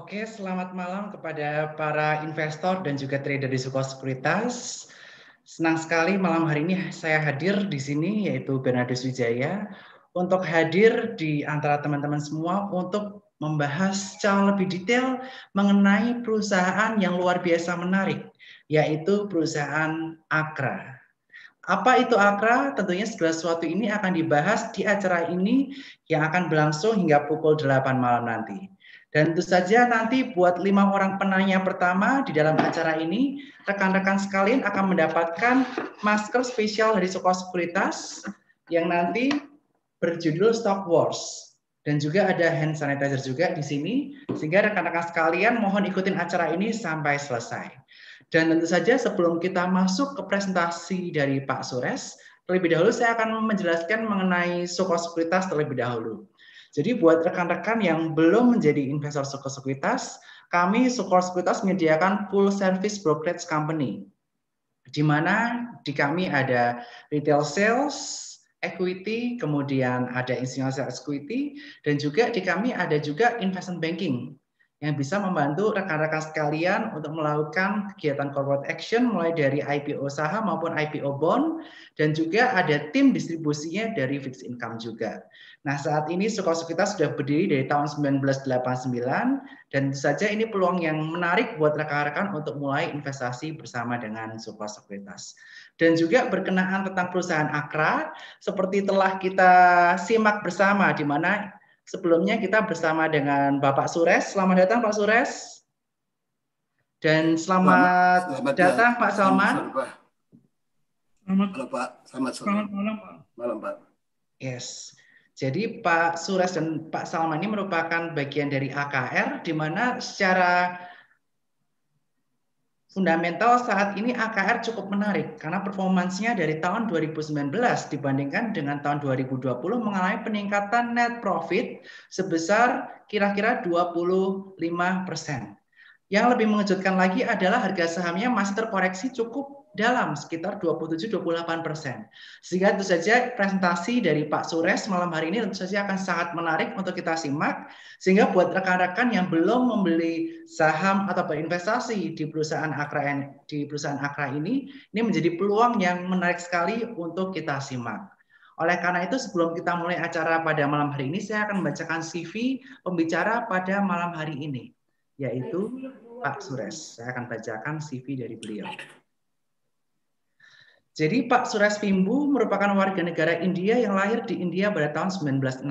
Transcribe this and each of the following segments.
Oke, selamat malam kepada para investor dan juga trader di Sukor Sekuritas. Senang sekali malam hari ini saya hadir di sini, yaitu Bernardus Wijaya, untuk hadir di antara teman-teman semua untuk membahas secara lebih detail mengenai perusahaan yang luar biasa menarik, yaitu perusahaan Akra. Apa itu Akra? Tentunya segala sesuatu ini akan dibahas di acara ini yang akan berlangsung hingga pukul 8 malam nanti. Dan tentu saja nanti buat 5 orang penanya pertama di dalam acara ini, rekan-rekan sekalian akan mendapatkan masker spesial dari Sukor Sekuritas yang nanti berjudul Stock Wars. Dan juga ada hand sanitizer juga di sini, sehingga rekan-rekan sekalian mohon ikutin acara ini sampai selesai. Dan tentu saja sebelum kita masuk ke presentasi dari Pak Sures, terlebih dahulu saya akan menjelaskan mengenai Sukor Sekuritas terlebih dahulu. Jadi buat rekan-rekan yang belum menjadi investor Sukor Sekuritas, kami Sukor Sekuritas menyediakan full service brokerage company, di mana di kami ada retail sales, equity, kemudian ada institutional equity, dan juga di kami ada juga investment banking yang bisa membantu rekan-rekan sekalian untuk melakukan kegiatan corporate action mulai dari IPO saham maupun IPO bond, dan juga ada tim distribusinya dari fixed income juga. Nah, saat ini Sukor Sekuritas sudah berdiri dari tahun 1989, dan tentu saja ini peluang yang menarik buat rekan-rekan untuk mulai investasi bersama dengan Sukor Sekuritas. Dan juga berkenaan tentang perusahaan Akra, seperti telah kita simak bersama, di mana sebelumnya kita bersama dengan Bapak Sures. Selamat datang Pak Sures. Dan selamat datang Pak Salman. Selamat malam Pak. Malam Pak. Yes. Jadi Pak Sures dan Pak Salman ini merupakan bagian dari AKR, di mana secara fundamental saat ini AKR cukup menarik karena performansnya dari tahun 2019 dibandingkan dengan tahun 2020 mengalami peningkatan net profit sebesar kira-kira 25%. Yang lebih mengejutkan lagi adalah harga sahamnya masih terkoreksi cukup dalam sekitar 27-28%. Sehingga tentu saja presentasi dari Pak Sures malam hari ini tentu saja akan sangat menarik untuk kita simak. Sehingga buat rekan-rekan yang belum membeli saham atau berinvestasi di perusahaan Akra ini menjadi peluang yang menarik sekali untuk kita simak. Oleh karena itu sebelum kita mulai acara pada malam hari ini, saya akan membacakan CV pembicara pada malam hari ini, yaitu Pak Sures. Saya akan bacakan CV dari beliau. Jadi Pak Sures Vimbu merupakan warga negara India yang lahir di India pada tahun 1964,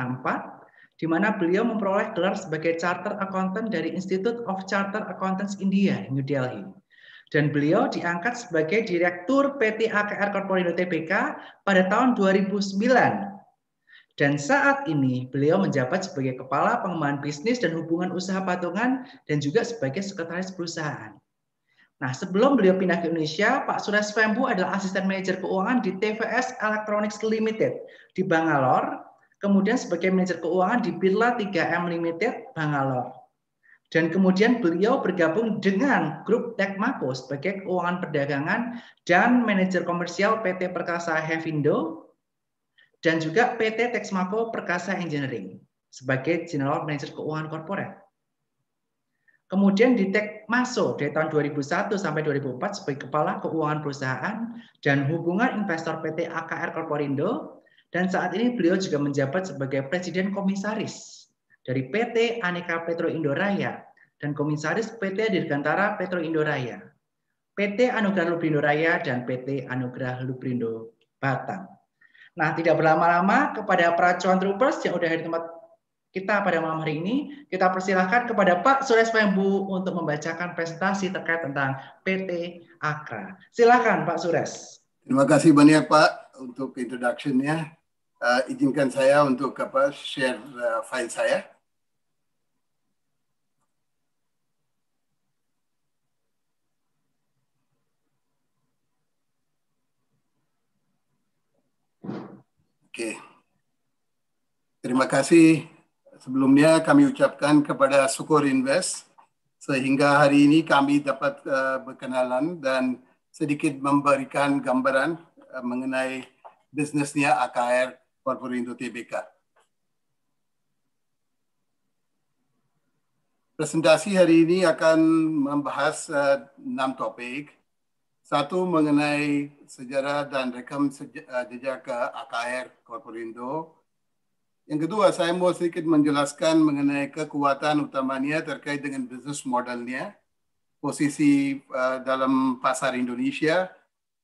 di mana beliau memperoleh gelar sebagai Chartered Accountant dari Institute of Chartered Accountants India, New Delhi. Dan beliau diangkat sebagai Direktur PT AKR Korporindo Tbk pada tahun 2009. Dan saat ini beliau menjabat sebagai Kepala Pengembangan Bisnis dan Hubungan Usaha Patungan dan juga sebagai Sekretaris Perusahaan. Nah, sebelum beliau pindah ke Indonesia, Pak Sures Vimbu adalah Asisten Manajer Keuangan di TVS Electronics Limited di Bangalore, kemudian sebagai Manajer Keuangan di Birla 3M Limited, Bangalore. Dan kemudian beliau bergabung dengan Grup Tekmako sebagai Keuangan Perdagangan dan Manajer Komersial PT Perkasa Hevindo, dan juga PT Texmaco Perkasa Engineering sebagai General Manager Keuangan Korporat. Kemudian di Tekmaso dari tahun 2001 sampai 2004 sebagai Kepala Keuangan Perusahaan dan Hubungan Investor PT AKR Korporindo, dan saat ini beliau juga menjabat sebagai Presiden Komisaris dari PT Aneka Petro Indoraya dan Komisaris PT Dirgantara Petro Indoraya, PT Anugrah Lubrindo Raya, dan PT Anugrah Lubrindo Batam. Nah, tidak berlama-lama, kepada para cuan troopers yang sudah di tempat kita pada malam hari ini, kita persilahkan kepada Pak Sures Vimbu untuk membacakan presentasi terkait tentang PT Akra. Silakan Pak Sures. Terima kasih banyak Pak untuk introduction-nya. Izinkan saya untuk share file saya. Oke. Terima kasih. Sebelumnya kami ucapkan kepada Sukor Invest sehingga hari ini kami dapat berkenalan dan sedikit memberikan gambaran mengenai bisnisnya AKR Korporindo Tbk. Presentasi hari ini akan membahas 6 topik. Satu mengenai sejarah dan rekam jejak AKR Corporindo. Yang kedua, saya mau sedikit menjelaskan mengenai kekuatan utamanya terkait dengan bisnis modelnya, posisi dalam pasar Indonesia,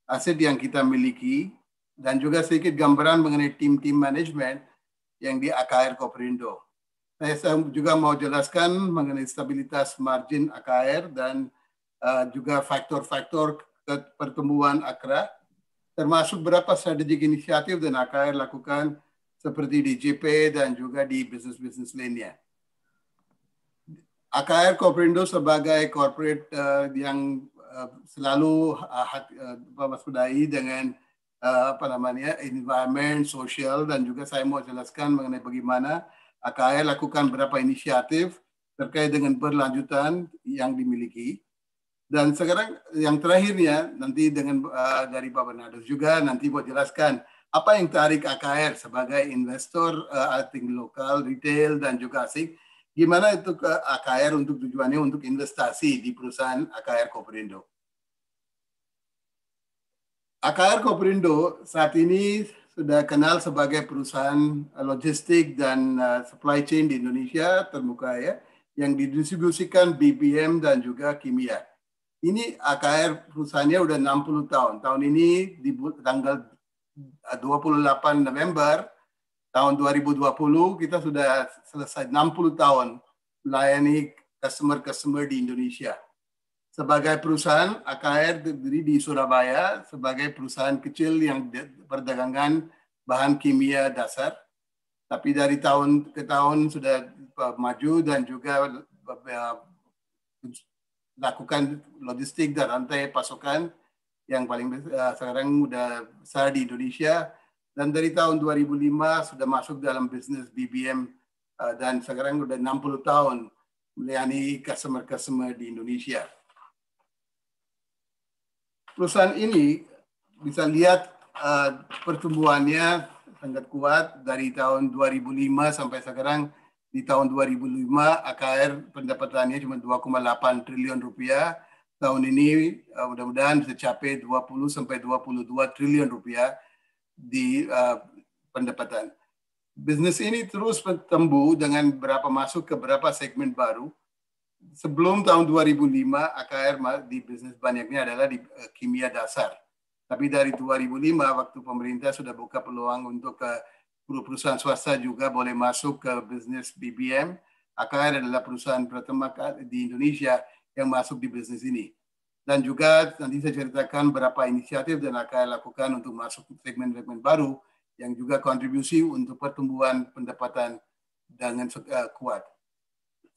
aset yang kita miliki, dan juga sedikit gambaran mengenai tim-tim manajemen yang di AKR Corporindo. Saya juga mau jelaskan mengenai stabilitas margin AKR dan juga faktor-faktor pertumbuhan AKRA, termasuk berapa strategik inisiatif dan AKR lakukan seperti di JP dan juga di bisnis-bisnis lainnya. AKR Corporindo sebagai corporate yang selalu waspadai dengan environment, social, dan juga saya mau jelaskan mengenai bagaimana AKR lakukan beberapa inisiatif terkait dengan berlanjutan yang dimiliki. Dan sekarang yang terakhirnya nanti dengan dari Pak Bernardus juga nanti buat jelaskan apa yang tarik AKR sebagai investor asing lokal, retail, dan juga asing. Gimana itu AKR untuk tujuannya untuk investasi di perusahaan AKR Corporindo. AKR Corporindo saat ini sudah kenal sebagai perusahaan logistik dan supply chain di Indonesia terbuka ya, yang didistribusikan BBM dan juga kimia. Ini AKR perusahaannya udah 60 tahun. Tahun ini di tanggal 28 November tahun 2020 kita sudah selesai 60 tahun melayani customer di Indonesia. Sebagai perusahaan, AKR terdiri di Surabaya sebagai perusahaan kecil yang perdagangan bahan kimia dasar. Tapi dari tahun ke tahun sudah maju dan juga lakukan logistik dan rantai pasokan yang paling sekarang sudah besar di Indonesia. Dan dari tahun 2005 sudah masuk dalam bisnis BBM dan sekarang sudah 60 tahun melayani customer di Indonesia. Perusahaan ini bisa lihat pertumbuhannya sangat kuat dari tahun 2005 sampai sekarang. Di tahun 2005 AKR pendapatannya cuma 2,8 triliun rupiah. Tahun ini mudah-mudahan bisa capai 20 sampai 22 triliun rupiah di pendapatan. Bisnis ini terus bertumbuh dengan masuk ke beberapa segmen baru. Sebelum tahun 2005, AKR di bisnis banyaknya adalah di kimia dasar. Tapi dari 2005, waktu pemerintah sudah buka peluang untuk perusahaan swasta juga boleh masuk ke bisnis BBM, AKR adalah perusahaan pertama di Indonesia yang masuk di bisnis ini. Dan juga nanti saya ceritakan berapa inisiatif dan AKR lakukan untuk masuk ke segmen-segmen baru yang juga kontribusi untuk pertumbuhan pendapatan dengan kuat.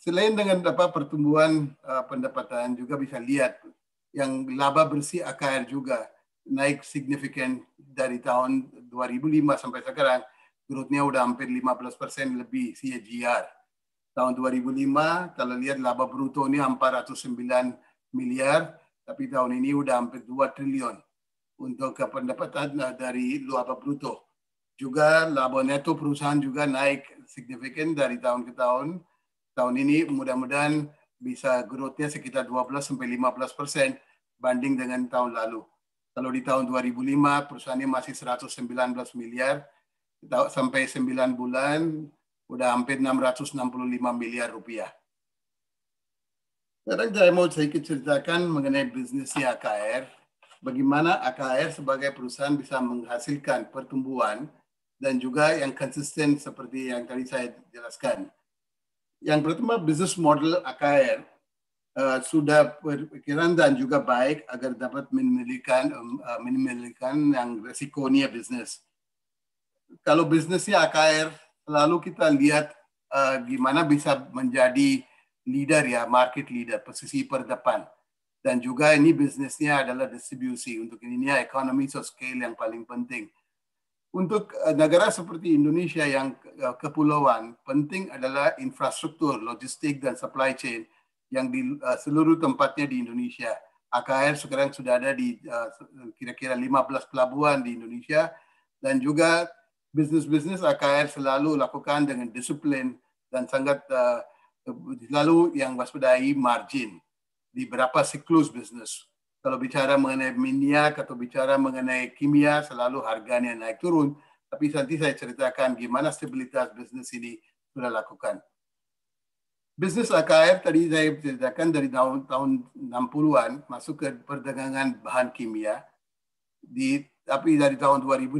Selain dengan pertumbuhan pendapatan juga bisa lihat yang laba bersih AKR juga naik signifikan dari tahun 2005 sampai sekarang, growth-nya udah hampir 15% lebih CAGR. Tahun 2005 kalau lihat laba bruto ini 409 miliar, tapi tahun ini udah hampir 2 triliun untuk pendapatan dari laba bruto. Juga laba neto perusahaan juga naik signifikan dari tahun ke tahun. Tahun ini mudah-mudahan bisa growth-nya sekitar 12-15% banding dengan tahun lalu. Kalau di tahun 2005 perusahaannya masih 119 miliar, sampai 9 bulan udah hampir 665 miliar rupiah. Sekarang saya mau sedikit ceritakan mengenai bisnisnya AKR, bagaimana AKR sebagai perusahaan bisa menghasilkan pertumbuhan dan juga yang konsisten seperti yang tadi saya jelaskan. Yang pertama, bisnis model AKR sudah berpikiran dan juga baik agar dapat minimaliskan yang resikonya bisnis. Kalau bisnisnya AKR, selalu kita lihat gimana bisa menjadi leader ya, market leader, posisi terdepan. Dan juga ini bisnisnya adalah distribusi. Untuk ini economies of scale yang paling penting. Untuk negara seperti Indonesia yang kepulauan, penting adalah infrastruktur, logistik, dan supply chain yang di seluruh tempatnya di Indonesia. AKR sekarang sudah ada di kira-kira 15 pelabuhan di Indonesia, dan juga bisnis-bisnis AKR selalu lakukan dengan disiplin dan sangat Lalu yang waspadai margin di berapa siklus bisnis. Kalau bicara mengenai minyak atau bicara mengenai kimia, selalu harganya naik turun. Tapi nanti saya ceritakan gimana stabilitas bisnis ini sudah lakukan. Bisnis AKR tadi saya ceritakan dari tahun 60-an masuk ke perdagangan bahan kimia. Tapi dari tahun 2005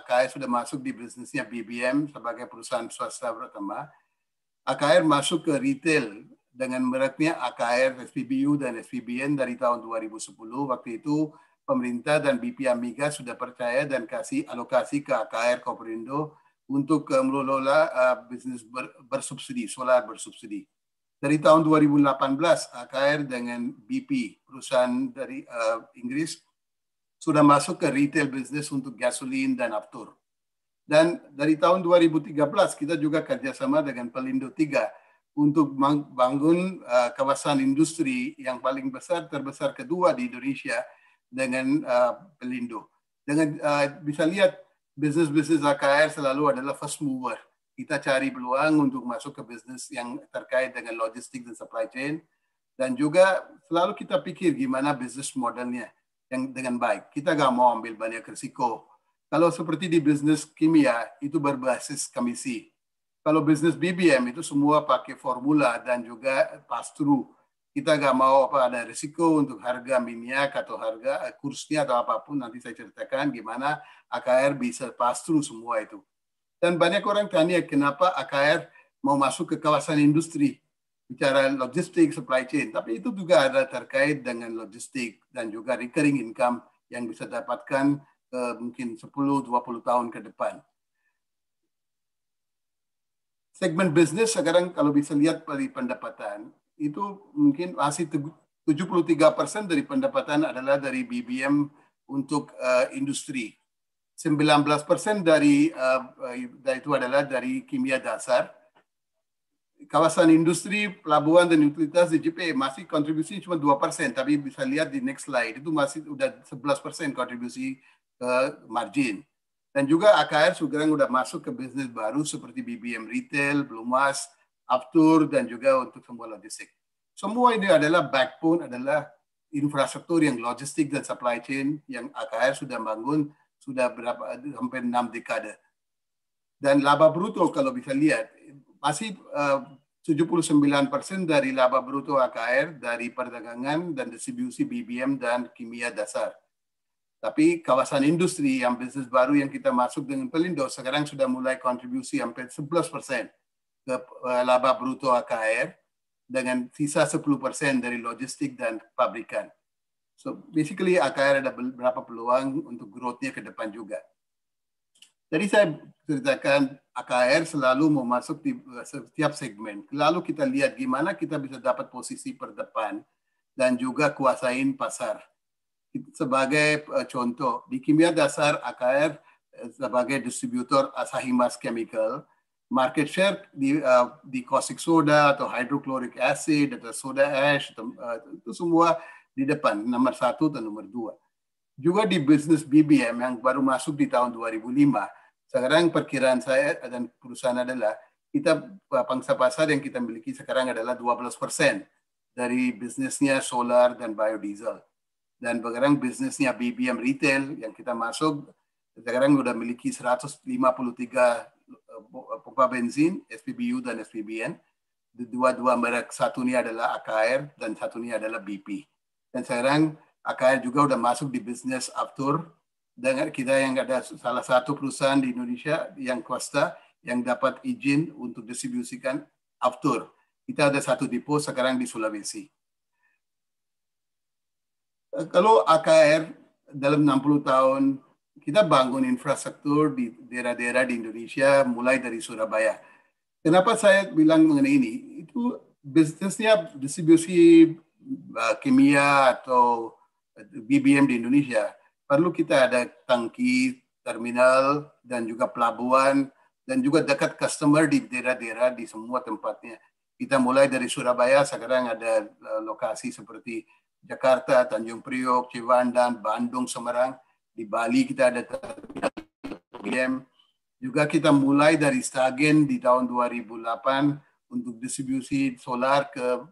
AKR sudah masuk di bisnisnya BBM sebagai perusahaan swasta pertama. AKR masuk ke retail dengan mereknya AKR, SPBU dan SPBN dari tahun 2010. Waktu itu pemerintah dan BP Amiga sudah percaya dan kasih alokasi ke AKR Koperindo untuk mengelola bisnis bersubsidi, solar bersubsidi. Dari tahun 2018, AKR dengan BP, perusahaan dari Inggris, sudah masuk ke retail business untuk gasolin dan aftur. Dan dari tahun 2013, kita juga kerjasama dengan Pelindo 3 untuk bangun kawasan industri yang paling besar, terbesar kedua di Indonesia dengan Pelindo. Dengan bisa lihat, bisnis-bisnis AKR selalu adalah first mover. Kita cari peluang untuk masuk ke bisnis yang terkait dengan logistik dan supply chain. Dan juga selalu kita pikir gimana bisnis modelnya yang dengan baik. Kita nggak mau ambil banyak risiko. Kalau seperti di bisnis kimia, itu berbasis komisi. Kalau bisnis BBM itu semua pakai formula dan juga pass-through. Kita nggak mau ada risiko untuk harga minyak atau harga kursnya atau apapun. Nanti saya ceritakan gimana AKR bisa pass-through semua itu. Dan banyak orang tanya kenapa AKR mau masuk ke kawasan industri, bicara logistik, supply chain. Tapi itu juga ada terkait dengan logistik dan juga recurring income yang bisa dapatkan mungkin 10-20 tahun ke depan. Segmen bisnis sekarang kalau bisa lihat dari pendapatan, itu mungkin masih 73% dari pendapatan adalah dari BBM untuk industri. 19% dari itu adalah dari kimia dasar. Kawasan industri, pelabuhan dan utilitas di JP masih kontribusi cuma 2%, tapi bisa lihat di next slide itu masih udah 11% kontribusi ke margin. Dan juga AKR sekarang udah masuk ke bisnis baru seperti BBM Retail, Blumas, Aftur, dan juga untuk semua logistik. Semua ini adalah backbone, adalah infrastruktur yang logistik dan supply chain yang AKR sudah bangun sudah hampir 6 dekade. Dan laba bruto kalau bisa lihat, masih 79% dari laba bruto AKR dari perdagangan dan distribusi BBM dan kimia dasar. Tapi kawasan industri yang bisnis baru yang kita masuk dengan Pelindo sekarang sudah mulai kontribusi hampir 11% ke laba bruto AKR dengan sisa 10% dari logistik dan pabrikan. So basically AKR ada beberapa peluang untuk growth-nya ke depan juga. Jadi saya ceritakan AKR selalu mau masuk di setiap segmen. Lalu kita lihat gimana kita bisa dapat posisi terdepan dan juga kuasain pasar. Sebagai contoh, di kimia dasar AKR sebagai distributor Asahi Mas Chemical, market share di caustic soda atau hydrochloric acid atau soda ash itu semua di depan, nomor 1 dan nomor 2. Juga di bisnis BBM yang baru masuk di tahun 2005, sekarang perkiraan saya dan perusahaan adalah kita pangsa pasar yang kita miliki sekarang adalah 12% dari bisnisnya solar dan biodiesel. Dan sekarang bisnisnya BBM Retail yang kita masuk, sekarang sudah miliki 153 pompa bensin, SPBU dan SPBN. Dua-dua merek, satunya adalah AKR dan satunya adalah BP. Dan sekarang AKR juga udah masuk di bisnis Aftur. Dengan kita yang ada salah satu perusahaan di Indonesia yang swasta yang dapat izin untuk distribusikan Aftur. Kita ada satu depo sekarang di Sulawesi. Kalau AKR dalam 60 tahun, kita bangun infrastruktur di daerah-daerah di Indonesia mulai dari Surabaya. Kenapa saya bilang mengenai ini? Itu bisnisnya distribusi kimia atau BBM di Indonesia. Perlu kita ada tangki, terminal, dan juga pelabuhan, dan juga dekat customer di daerah-daerah di semua tempatnya. Kita mulai dari Surabaya, sekarang ada lokasi seperti Jakarta, Tanjung Priok, Ciwandan, Bandung, Semarang. Di Bali kita ada terminal BBM. Juga kita mulai dari Stagen di tahun 2008 untuk distribusi solar ke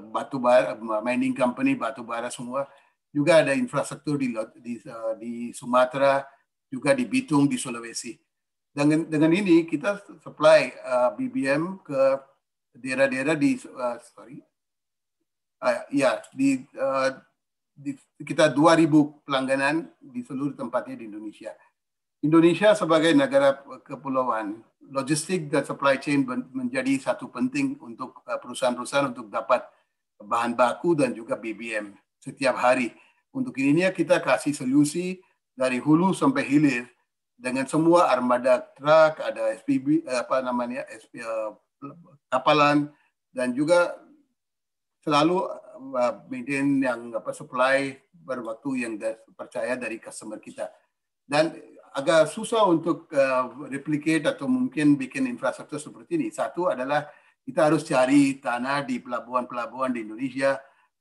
batu bara, mining company, batu bara semua. Juga ada infrastruktur di Sumatera, juga di Bitung, di Sulawesi. Dengan ini kita supply BBM ke daerah-daerah di kita 2.000 pelangganan di seluruh tempatnya di Indonesia. Indonesia sebagai negara kepulauan, logistik dan supply chain menjadi satu penting untuk perusahaan-perusahaan untuk dapat bahan baku dan juga BBM setiap hari. Untuk ini kita kasih solusi dari hulu sampai hilir dengan semua armada truk, ada SPB, kapalan, dan juga selalu maintain yang supply berwaktu yang percaya dari customer kita. Dan agak susah untuk replicate atau mungkin bikin infrastruktur seperti ini. Satu adalah kita harus cari tanah di pelabuhan-pelabuhan di Indonesia,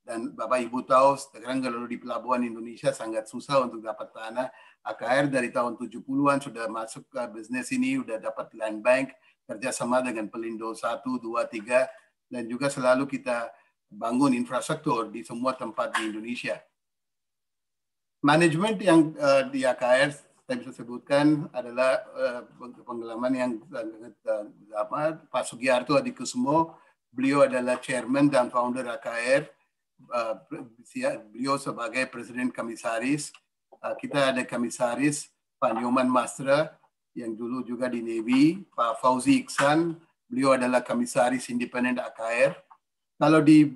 dan Bapak Ibu tahu sekarang kalau di pelabuhan Indonesia sangat susah untuk dapat tanah. AKR dari tahun 70-an sudah masuk ke bisnis ini, sudah dapat land bank, kerjasama dengan Pelindo 1, 2, 3, dan juga selalu kita bangun infrastruktur di semua tempat di Indonesia. Manajemen yang di AKR saya bisa sebutkan adalah pengalaman yang sangat lama. Pak Sugiarto Adikusumo, beliau adalah chairman dan founder AKR. Beliau sebagai presiden komisaris. Kita ada komisaris Pak Nyoman Mastra yang dulu juga di Navy. Pak Fauzi Iksan, beliau adalah komisaris independen AKR. Kalau di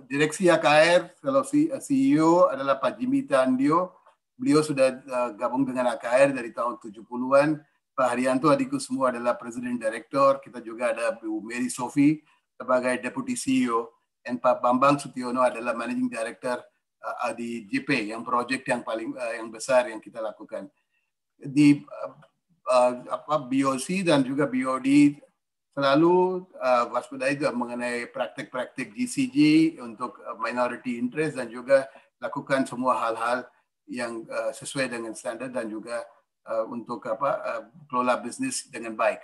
direksi AKR, kalau CEO adalah Pak Jimmy Tandio, beliau sudah gabung dengan AKR dari tahun 70-an. Pak Haryanto Adikusumo adalah presiden direktur. Kita juga ada Bu Mary Sophie sebagai deputy CEO. Dan Pak Bambang Sutiono adalah managing director di JP, yang project yang paling yang besar yang kita lakukan. Di BOC dan juga BOD selalu waspadai mengenai praktik-praktik GCG untuk minority interest, dan juga lakukan semua hal-hal yang sesuai dengan standar dan juga untuk kelola bisnis dengan baik.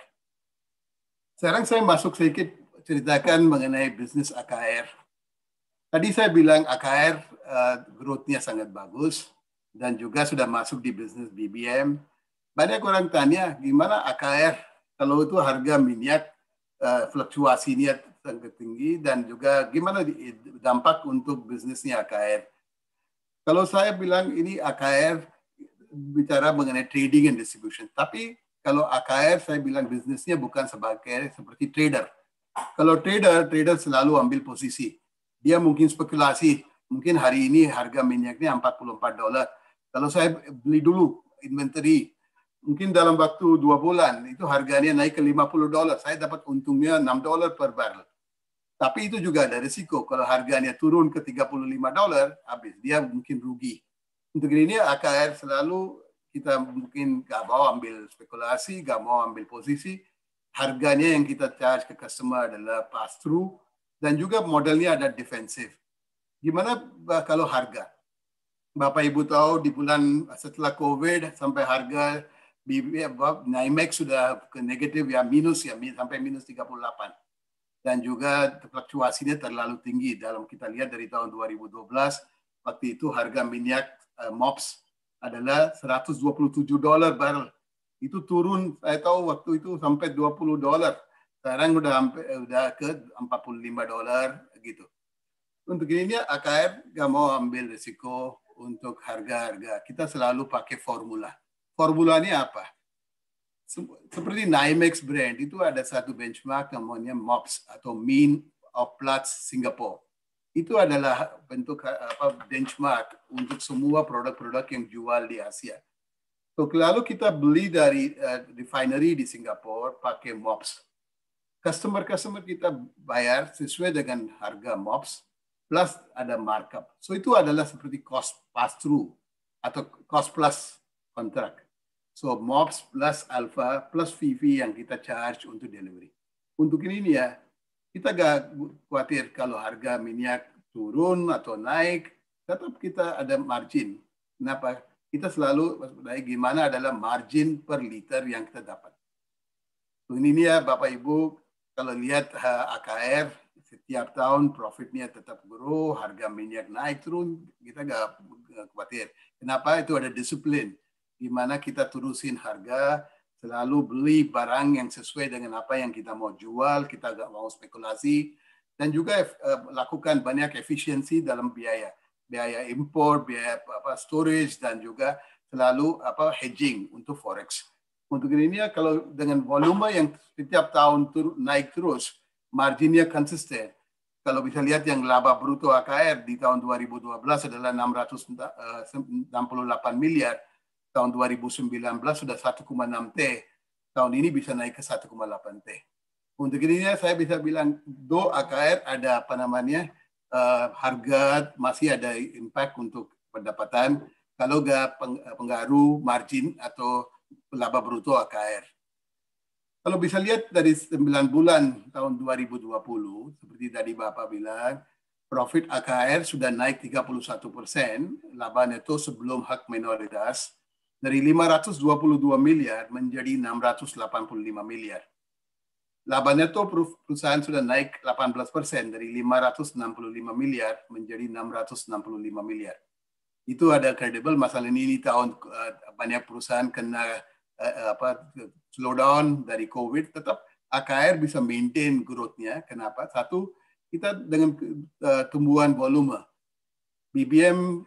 Sekarang saya masuk sedikit ceritakan mengenai bisnis AKR. Tadi saya bilang AKR growth-nya sangat bagus dan juga sudah masuk di bisnis BBM. Banyak orang tanya gimana AKR kalau itu harga minyak fluktuasinya sangat tinggi, dan juga gimana dampak untuk bisnisnya AKR. Kalau saya bilang ini AKR bicara mengenai trading and distribution, tapi kalau AKR saya bilang bisnisnya bukan seperti trader. Kalau trader selalu ambil posisi. Dia mungkin spekulasi, mungkin hari ini harga minyaknya $44. Kalau saya beli dulu inventory, mungkin dalam waktu 2 bulan itu harganya naik ke $50. Saya dapat untungnya $6 per barrel. Tapi itu juga ada risiko. Kalau harganya turun ke $35, habis. Dia mungkin rugi. Untuk ini AKR selalu kita mungkin gak mau ambil spekulasi, gak mau ambil posisi. Harganya yang kita charge ke customer adalah pass through, dan juga modelnya ada defensif. Gimana kalau harga? Bapak Ibu tahu di bulan setelah COVID sampai harga NYMEX sudah ke negatif sampai minus 38. Dan juga fluktuasinya terlalu tinggi. Dalam kita lihat dari tahun 2012, waktu itu harga minyak MOPS adalah $127 barrel. Itu turun, saya tahu waktu itu sampai $20. Sekarang udah ke $45 gitu. Untuk ini AKR gak mau ambil risiko untuk harga-harga. Kita selalu pakai formula. Formulanya apa? Seperti NYMEX brand itu ada satu benchmark namanya MOPS atau Mean of Platts Singapore. Itu adalah bentuk benchmark untuk semua produk-produk yang jual di Asia. So, lalu kita beli dari refinery di Singapura pakai MOPS. Customer kita bayar sesuai dengan harga MOPS plus ada markup. So itu adalah seperti cost pass through atau cost plus kontrak. So MOPS plus alpha plus fee yang kita charge untuk delivery. Untuk ini ya, kita gak khawatir kalau harga minyak turun atau naik, tetap kita ada margin. Kenapa? Kita selalu gimana adalah margin per liter yang kita dapat. Ini ya Bapak Ibu, kalau lihat AKR setiap tahun profitnya tetap grow, harga minyak naik turun, kita nggak khawatir. Kenapa? Itu ada disiplin. Gimana kita terusin harga, selalu beli barang yang sesuai dengan apa yang kita mau jual, kita nggak mau spekulasi, dan juga lakukan banyak efisiensi dalam biaya impor, biaya storage, dan juga selalu hedging untuk forex. Untuk ini kalau dengan volume yang setiap tahun naik terus, marginnya konsisten. Kalau bisa lihat yang laba bruto AKR di tahun 2012 adalah 668 miliar, tahun 2019 sudah 1,6 T, tahun ini bisa naik ke 1,8 T. Untuk ini saya bisa bilang, do AKR ada harga masih ada impact untuk pendapatan, kalau nggak pengaruh margin atau laba bruto AKR. Kalau bisa lihat dari 9 bulan tahun 2020, seperti tadi Bapak bilang, profit AKR sudah naik 31%, laba neto sebelum hak minoritas, dari 522 miliar menjadi 685 miliar. Laba neto perusahaan sudah naik 18%, dari 565 miliar menjadi 665 miliar. Itu ada kredibel. Masalah ini tahun banyak perusahaan kena slowdown dari COVID, tetap AKR bisa maintain growth-nya. Kenapa? Satu, kita dengan tumbuhan volume.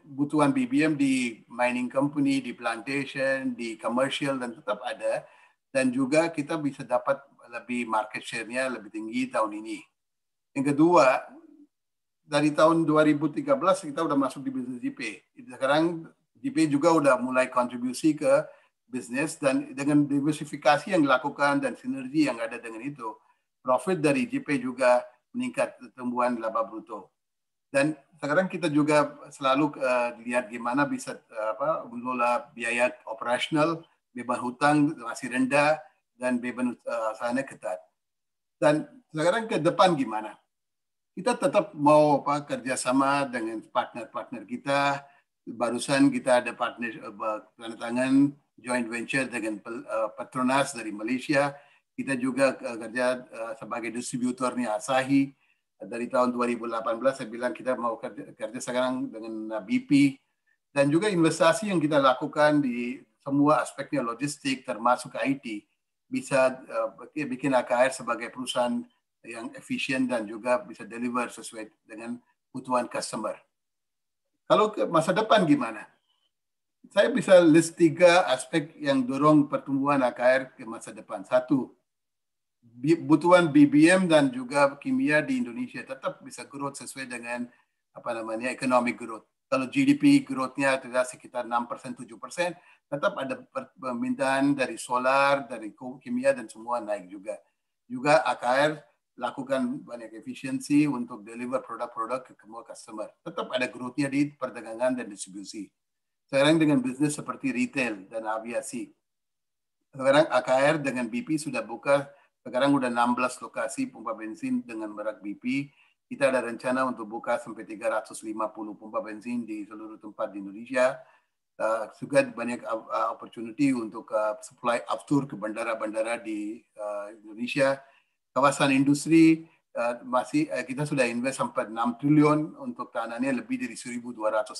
Butuhan BBM di mining company, di plantation, di commercial, dan tetap ada. Dan juga kita bisa dapat lebih market share-nya lebih tinggi tahun ini. Yang kedua, dari tahun 2013 kita udah masuk di bisnis JP. Sekarang JP juga udah mulai kontribusi ke bisnis, dan dengan diversifikasi yang dilakukan dan sinergi yang ada dengan itu, profit dari JP juga meningkat, tumbuhan laba bruto. Dan sekarang kita juga selalu lihat gimana bisa mengelola biaya operasional, beban hutang masih rendah, dan beban usahanya ketat. Dan sekarang ke depan gimana? Kita tetap mau kerjasama dengan partner-partner kita. Barusan kita ada partner tanda tangan joint venture dengan Petronas dari Malaysia. Kita juga kerja sebagai distributornya Asahi. Dari tahun 2018 saya bilang kita mau kerja sekarang dengan BP. Dan juga investasi yang kita lakukan di semua aspeknya logistik termasuk IT bisa bikin AKR sebagai perusahaan yang efisien dan juga bisa deliver sesuai dengan kebutuhan customer. Kalau ke masa depan gimana? Saya bisa list 3 aspek yang dorong pertumbuhan AKR ke masa depan. Satu, kebutuhan BBM dan juga kimia di Indonesia tetap bisa growth sesuai dengan economic growth. Kalau GDP growth-nya sekitar 6%, 7%, tetap ada permintaan dari solar, dari kimia, dan semua naik juga. Juga AKR lakukan banyak efisiensi untuk deliver produk-produk ke semua customer. Tetap ada growth-nya di perdagangan dan distribusi. Sekarang dengan bisnis seperti retail dan aviasi. Sekarang AKR dengan BP sudah buka, sekarang udah 16 lokasi pompa bensin dengan merek BP. Kita ada rencana untuk buka sampai 350 pompa bensin di seluruh tempat di Indonesia. Juga banyak opportunity untuk supply aftur ke bandara-bandara di Indonesia. Kawasan industri masih kita sudah invest sampai 6 triliun untuk tanahnya lebih dari 1.200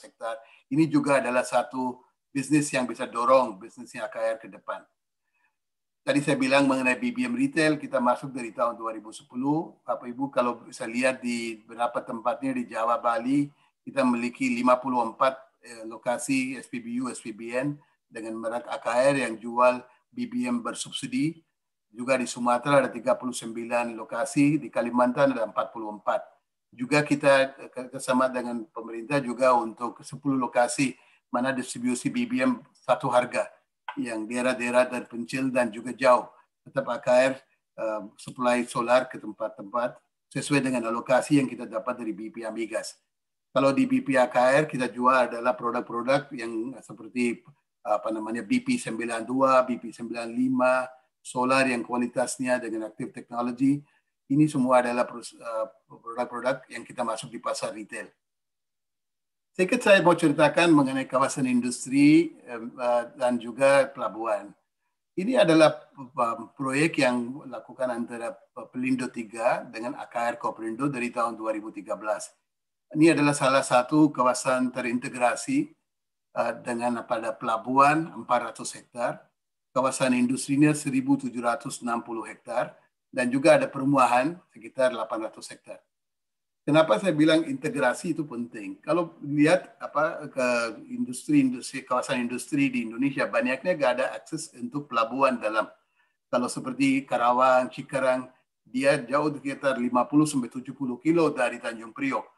hektar. Ini juga adalah satu bisnis yang bisa dorong bisnisnya AKR ke depan. Tadi saya bilang mengenai BBM retail, kita masuk dari tahun 2010. Bapak Ibu kalau bisa lihat di beberapa tempatnya di Jawa, Bali, kita memiliki 54 lokasi SPBU, SPBN dengan merek AKR yang jual BBM bersubsidi. Juga di Sumatera ada 39 lokasi, di Kalimantan ada 44. Juga kita bersama dengan pemerintah juga untuk 10 lokasi mana distribusi BBM satu harga yang daerah-daerah terpencil dan juga jauh. Tetap AKR supply solar ke tempat-tempat sesuai dengan alokasi yang kita dapat dari BP Amigas. Kalau di BP AKR kita jual adalah produk-produk yang seperti BP 92, BP 95, solar yang kualitasnya dengan active technology. Ini semua adalah produk-produk yang kita masuk di pasar retail. Sedikit saya mau ceritakan mengenai kawasan industri dan juga pelabuhan. Ini adalah proyek yang dilakukan antara Pelindo 3 dengan AKR Kopelindo dari tahun 2013. Ini adalah salah satu kawasan terintegrasi dengan pada pelabuhan 400 hektar, kawasan industrinya 1.760 hektar, dan juga ada perumahan sekitar 800 hektar. Kenapa saya bilang integrasi itu penting? Kalau lihat ke industri kawasan industri di Indonesia, banyaknya nggak ada akses untuk pelabuhan dalam. Kalau seperti Karawang, Cikarang, dia jauh sekitar 50-70 kilo dari Tanjung Priok.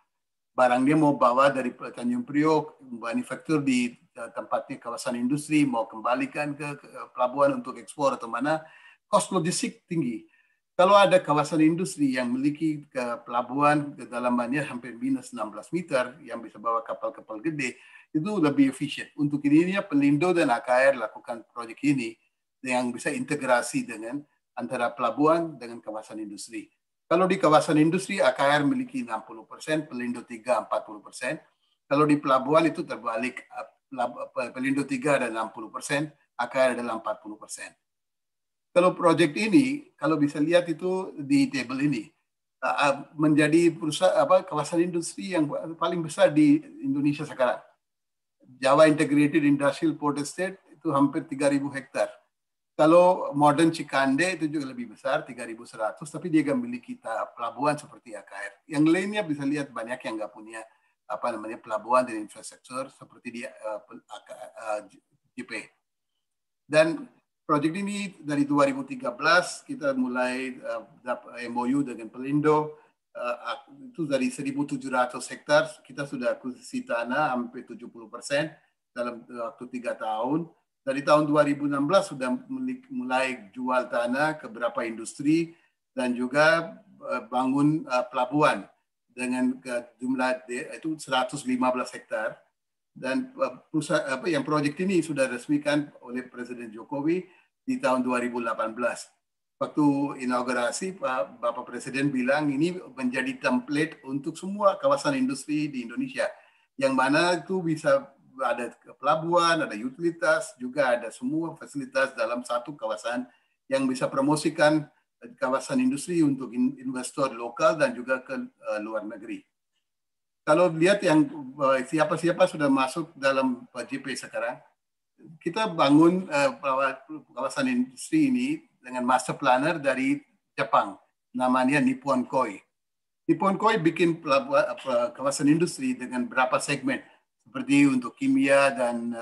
Barang dia mau bawa dari Tanjung Priok, manufaktur di tempatnya kawasan industri, mau kembalikan ke pelabuhan untuk ekspor atau mana, cost logistik tinggi. Kalau ada kawasan industri yang memiliki pelabuhan kedalamannya hampir minus 16 meter yang bisa bawa kapal-kapal gede, itu lebih efisien. Untuk ini Pelindo dan AKR lakukan proyek ini yang bisa integrasi dengan antara pelabuhan dengan kawasan industri. Kalau di kawasan industri AKR memiliki 60%, Pelindo 3 40%. Kalau di pelabuhan itu terbalik, Pelindo 3 ada 60%, AKR adalah 40%. Kalau proyek ini, kalau bisa lihat itu di table ini, menjadi perusahaan kawasan industri yang paling besar di Indonesia sekarang. Jawa Integrated Industrial Port Estate itu hampir 3.000 hektar. Kalau Modern Cikande itu juga lebih besar, 3.100, tapi dia nggak memiliki pelabuhan seperti AKR. Yang lainnya bisa lihat banyak yang nggak punya pelabuhan dan infrastruktur seperti di JP. Dan proyek ini dari 2013 kita mulai MOU dengan Pelindo, itu dari 1.700 hektar kita sudah akuisisi tanah hampir 70% dalam waktu 3 tahun. Dari tahun 2016 sudah mulai jual tanah ke beberapa industri dan juga bangun pelabuhan dengan jumlah itu 115 hektar. Dan yang proyek ini sudah resmikan oleh Presiden Jokowi di tahun 2018. Waktu inaugurasi, Bapak Presiden bilang ini menjadi template untuk semua kawasan industri di Indonesia. Yang mana itu bisa ada pelabuhan, ada utilitas, juga ada semua fasilitas dalam satu kawasan yang bisa promosikan kawasan industri untuk investor lokal dan juga ke luar negeri. Kalau lihat yang siapa-siapa sudah masuk dalam JP sekarang, kita bangun kawasan industri ini dengan master planner dari Jepang, namanya Nippon Koi. Nippon Koi bikin kawasan industri dengan berapa segmen, seperti untuk kimia dan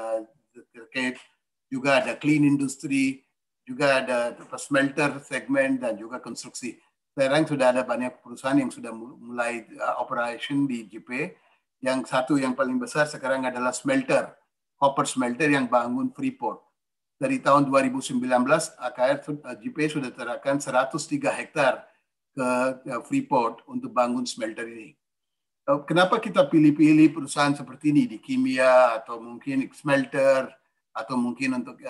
terkait juga ada clean industry, juga ada smelter segmen dan juga konstruksi. Sekarang sudah ada banyak perusahaan yang sudah mulai operation di JP. Yang satu yang paling besar sekarang adalah smelter, copper smelter yang bangun Freeport. Dari tahun 2019, AKR JP sudah terapkan 103 hektar ke Freeport untuk bangun smelter ini. Kenapa kita pilih-pilih perusahaan seperti ini di kimia atau mungkin smelter atau mungkin untuk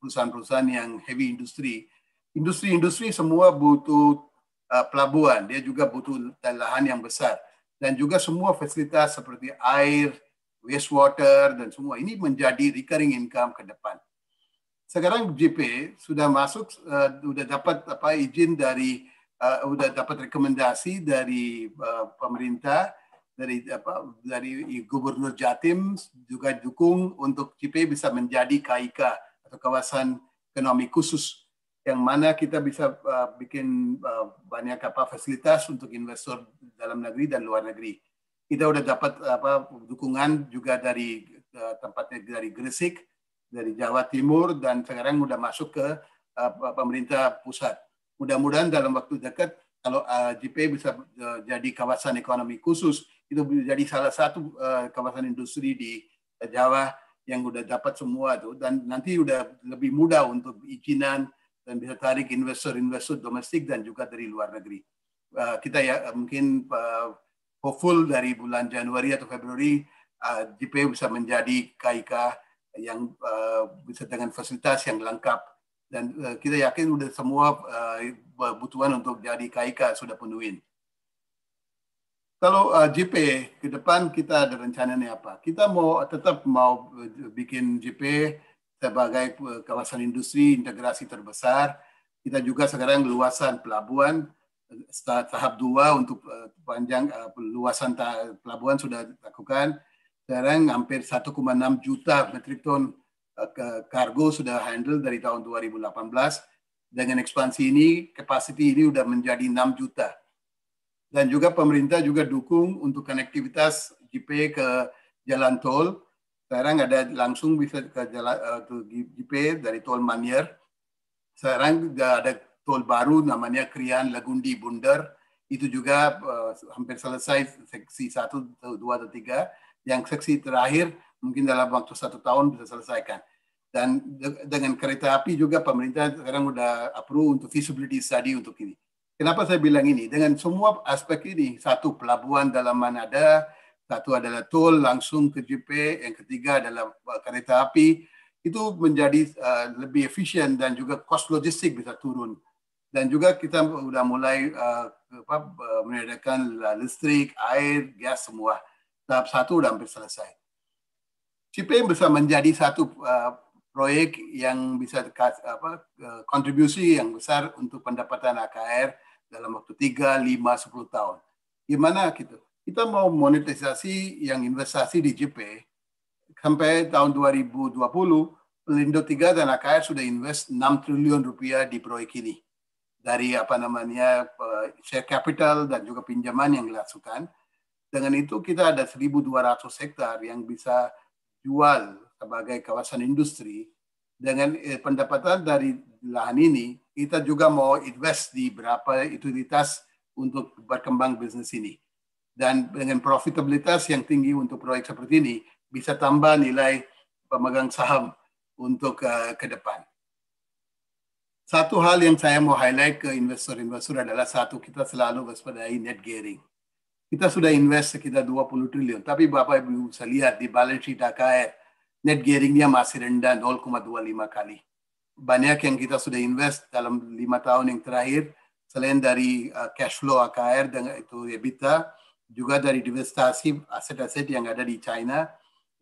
perusahaan-perusahaan yang heavy industri? Industri semua butuh pelabuhan, dia juga butuh lahan yang besar. Dan juga semua fasilitas seperti air, wastewater, dan semua ini menjadi recurring income ke depan. Sekarang JP sudah masuk, sudah dapat izin dari, sudah dapat rekomendasi dari pemerintah, dari Gubernur Jatim juga dukung untuk JP bisa menjadi KIK atau kawasan ekonomi khusus, yang mana kita bisa bikin banyak fasilitas untuk investor dalam negeri dan luar negeri. Kita udah dapat dukungan juga dari tempatnya dari Gresik, dari Jawa Timur, dan sekarang udah masuk ke pemerintah pusat. Mudah-mudahan dalam waktu dekat kalau JP bisa jadi kawasan ekonomi khusus, itu menjadi salah satu kawasan industri di Jawa yang udah dapat semua itu, dan nanti udah lebih mudah untuk izinan dan bisa tarik investor domestik dan juga dari luar negeri. Kita ya mungkin hopeful dari bulan Januari atau Februari JP bisa menjadi KIK yang bisa dengan fasilitas yang lengkap, dan kita yakin udah semua kebutuhan untuk jadi KIK sudah penuhin. Kalau JP ke depan kita ada rencananya apa? Kita tetap mau bikin JP sebagai kawasan industri integrasi terbesar. Kita juga sekarang luasan pelabuhan tahap 2 untuk panjang luasan pelabuhan sudah dilakukan. Sekarang hampir 1,6 juta metrik ton kargo sudah handle dari tahun 2018. Dengan ekspansi ini, capacity ini sudah menjadi 6 juta. Dan juga pemerintah juga dukung untuk konektivitas JP ke jalan tol. Sekarang ada langsung bisa ke jalan JP dari tol Manyar. Sekarang ada tol baru namanya Krian Lagundi Bundar. Itu juga hampir selesai seksi 1, 2, dan 3. Yang seksi terakhir mungkin dalam waktu 1 tahun bisa selesaikan. Dan dengan kereta api juga pemerintah sekarang sudah approve untuk feasibility study untuk ini. Kenapa saya bilang ini? Dengan semua aspek ini, satu pelabuhan dalam Manada, satu adalah tol langsung ke JP, yang ketiga adalah kereta api, itu menjadi lebih efisien dan juga cost logistik bisa turun. Dan juga kita sudah mulai menyediakan listrik, air, gas semua. Tahap 1 sudah hampir selesai. JP bisa menjadi satu proyek yang bisa kontribusi yang besar untuk pendapatan AKR dalam waktu 3, 5, 10 tahun. Gimana gitu? Kita mau monetisasi yang investasi di JP sampai tahun 2020, Pelindo 3 dan AKR sudah invest 6 triliun rupiah di proyek ini. Dari share capital dan juga pinjaman yang dilakukan. Dengan itu kita ada 1.200 hektar yang bisa jual sebagai kawasan industri. Dengan pendapatan dari lahan ini, kita juga mau invest di beberapa utilitas untuk berkembang bisnis ini. Dan dengan profitabilitas yang tinggi untuk proyek seperti ini, bisa tambah nilai pemegang saham untuk ke depan. Satu hal yang saya mau highlight ke investor-investor adalah satu, kita selalu waspadai net gearing. Kita sudah invest sekitar 20 triliun, tapi Bapak Ibu bisa lihat di balance sheet AKR, net gearingnya masih rendah 0,25 kali. Banyak yang kita sudah invest dalam 5 tahun yang terakhir, selain dari cash flow AKR dengan itu EBITDA, juga dari divestasi aset-aset yang ada di China,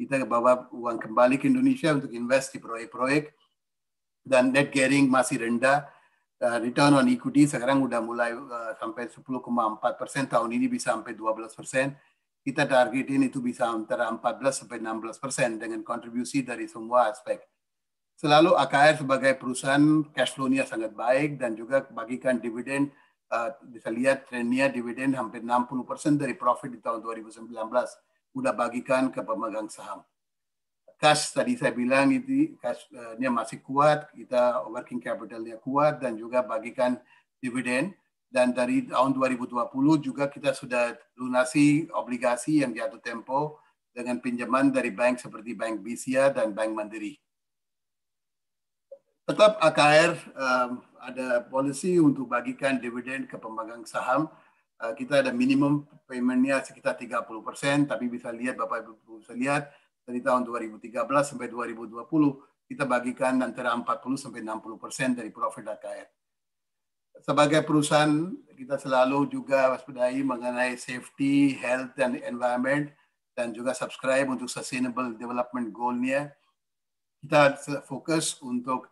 kita bawa uang kembali ke Indonesia untuk invest di proyek-proyek, dan net gearing masih rendah. Return on equity sekarang udah mulai sampai 10,4%, tahun ini bisa sampai 12%. Kita targetin itu bisa antara 14-16% dengan kontribusi dari semua aspek. Selalu AKR sebagai perusahaan cash flow-nya sangat baik dan juga bagikan dividen, bisa lihat trennya dividen hampir 60% dari profit di tahun 2019 udah bagikan ke pemegang saham. Cash tadi saya bilang itu cashnya masih kuat, kita working capitalnya kuat dan juga bagikan dividen. Dan dari tahun 2020 juga kita sudah lunasi obligasi yang jatuh tempo dengan pinjaman dari bank seperti Bank BCA dan Bank Mandiri. Tetap AKR ada policy untuk bagikan dividen ke pemegang saham. Kita ada minimum payment-nya sekitar 30%, tapi bisa lihat Bapak Ibu bisa lihat dari tahun 2013 sampai 2020 kita bagikan antara 40-60% dari profit AKR. Sebagai perusahaan kita selalu juga waspadai mengenai safety, health, dan environment dan juga subscribe untuk sustainable development goal-nya. Kita fokus untuk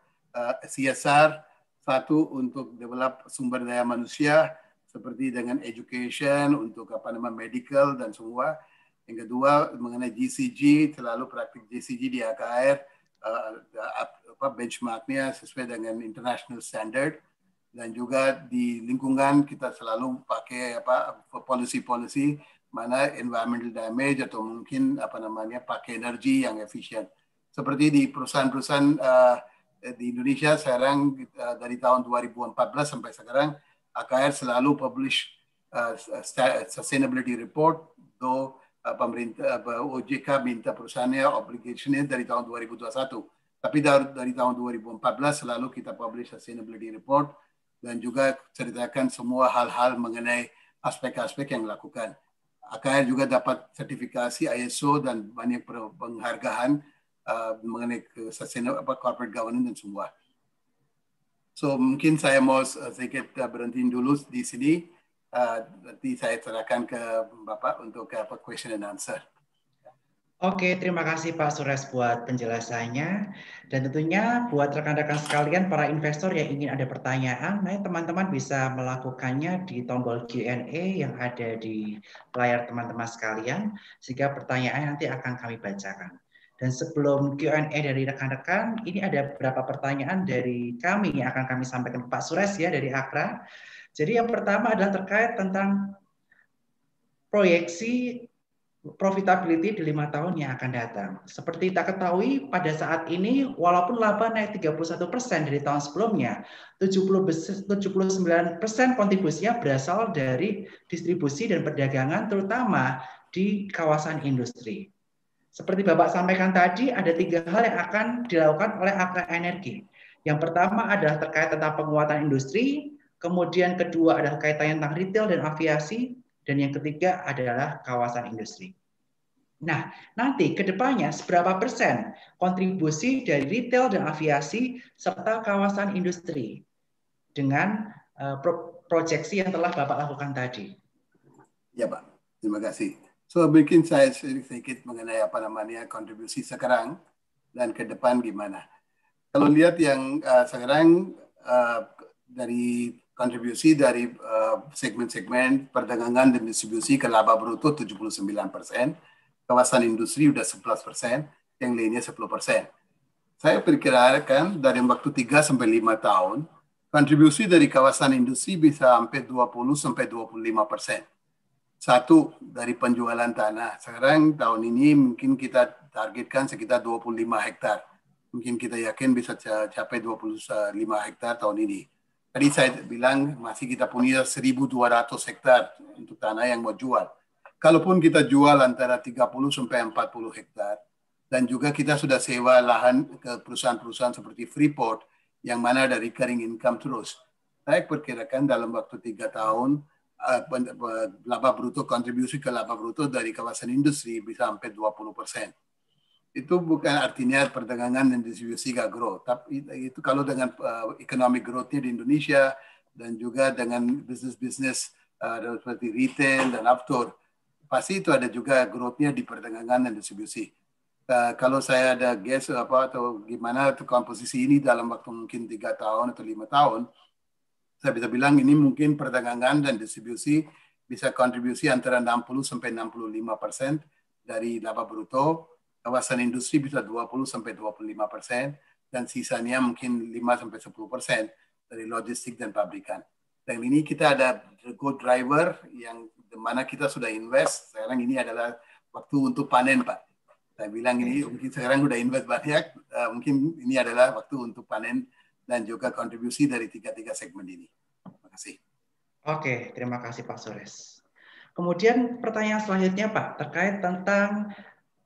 CSR, satu untuk develop sumber daya manusia seperti dengan education untuk medical dan semua. Yang kedua mengenai GCG, selalu praktik GCG di AKR benchmarknya sesuai dengan international standard, dan juga di lingkungan kita selalu pakai policy mana environmental damage atau mungkin pakai energi yang efisien. Seperti di perusahaan-perusahaan di Indonesia sekarang dari tahun 2014 sampai sekarang AKR selalu publish sustainability report, pemerintah OJK minta perusahaannya obligationnya dari tahun 2021, tapi dari tahun 2014 selalu kita publish sustainability report dan juga ceritakan semua hal-hal mengenai aspek-aspek yang dilakukan. AKR juga dapat sertifikasi ISO dan banyak penghargaan mengenai sustainable corporate governance dan semua. So mungkin saya mau sedikit berhenti dulu di sini. Nanti saya serahkan ke Bapak untuk question and answer. Oke, terima kasih Pak Sures buat penjelasannya. Dan tentunya buat rekan-rekan sekalian, para investor yang ingin ada pertanyaan, nah teman-teman bisa melakukannya di tombol Q&A yang ada di layar teman-teman sekalian, sehingga pertanyaan nanti akan kami bacakan. Dan sebelum Q&A dari rekan-rekan, ini ada beberapa pertanyaan dari kami yang akan kami sampaikan ke Pak Sures ya dari Akra. Jadi yang pertama adalah terkait tentang proyeksi profitability di 5 tahun yang akan datang. Seperti kita ketahui, pada saat ini walaupun laba naik 31% dari tahun sebelumnya, 79% kontribusinya berasal dari distribusi dan perdagangan, terutama di kawasan industri. Seperti Bapak sampaikan tadi, ada 3 hal yang akan dilakukan oleh Akra Energi. Yang pertama adalah terkait tentang penguatan industri, kemudian kedua adalah kaitannya tentang retail dan aviasi, dan yang ketiga adalah kawasan industri. Nah, nanti ke depannya seberapa persen kontribusi dari retail dan aviasi serta kawasan industri dengan proyeksi yang telah Bapak lakukan tadi? Ya Pak, terima kasih. So bikin saya sedikit mengenai kontribusi sekarang dan ke depan gimana. Kalau lihat yang sekarang dari kontribusi dari segmen-segmen perdagangan dan distribusi ke laba bruto 79%, kawasan industri udah 11%, yang lainnya 10%. Saya perkirakan dari waktu 3 sampai 5 tahun, kontribusi dari kawasan industri bisa hampir 20 sampai 25%. Satu, dari penjualan tanah. Sekarang tahun ini mungkin kita targetkan sekitar 25 hektar. Mungkin kita yakin bisa capai 25 hektar tahun ini. Tadi saya bilang masih kita punya 1.200 hektar untuk tanah yang mau jual. Kalaupun kita jual antara 30 sampai 40 hektar, dan juga kita sudah sewa lahan ke perusahaan-perusahaan seperti Freeport, yang mana ada recurring income terus. Saya perkirakan dalam waktu 3 tahun, laba bruto, kontribusi ke laba bruto dari kawasan industri bisa hampir 20%. Itu bukan artinya perdagangan dan distribusi gak grow, tapi itu kalau dengan economic growth-nya di Indonesia dan juga dengan bisnis-bisnis seperti retail dan outdoor, pasti itu ada juga growth-nya di perdagangan dan distribusi. Kalau saya ada guess atau gimana komposisi ini dalam waktu mungkin 3 tahun atau 5 tahun, saya bisa bilang ini mungkin perdagangan dan distribusi bisa kontribusi antara 60 sampai 65% dari laba bruto, kawasan industri bisa 20 sampai 25%, dan sisanya mungkin 5 sampai 10% dari logistik dan pabrikan. Dan ini kita ada good driver yang mana kita sudah invest. Sekarang ini adalah waktu untuk panen, Pak. Saya bilang ini mungkin sekarang udah invest banyak, mungkin ini adalah waktu untuk panen dan juga kontribusi dari tiga segmen ini. Terima kasih. Oke, terima kasih Pak Sures. Kemudian pertanyaan selanjutnya Pak, terkait tentang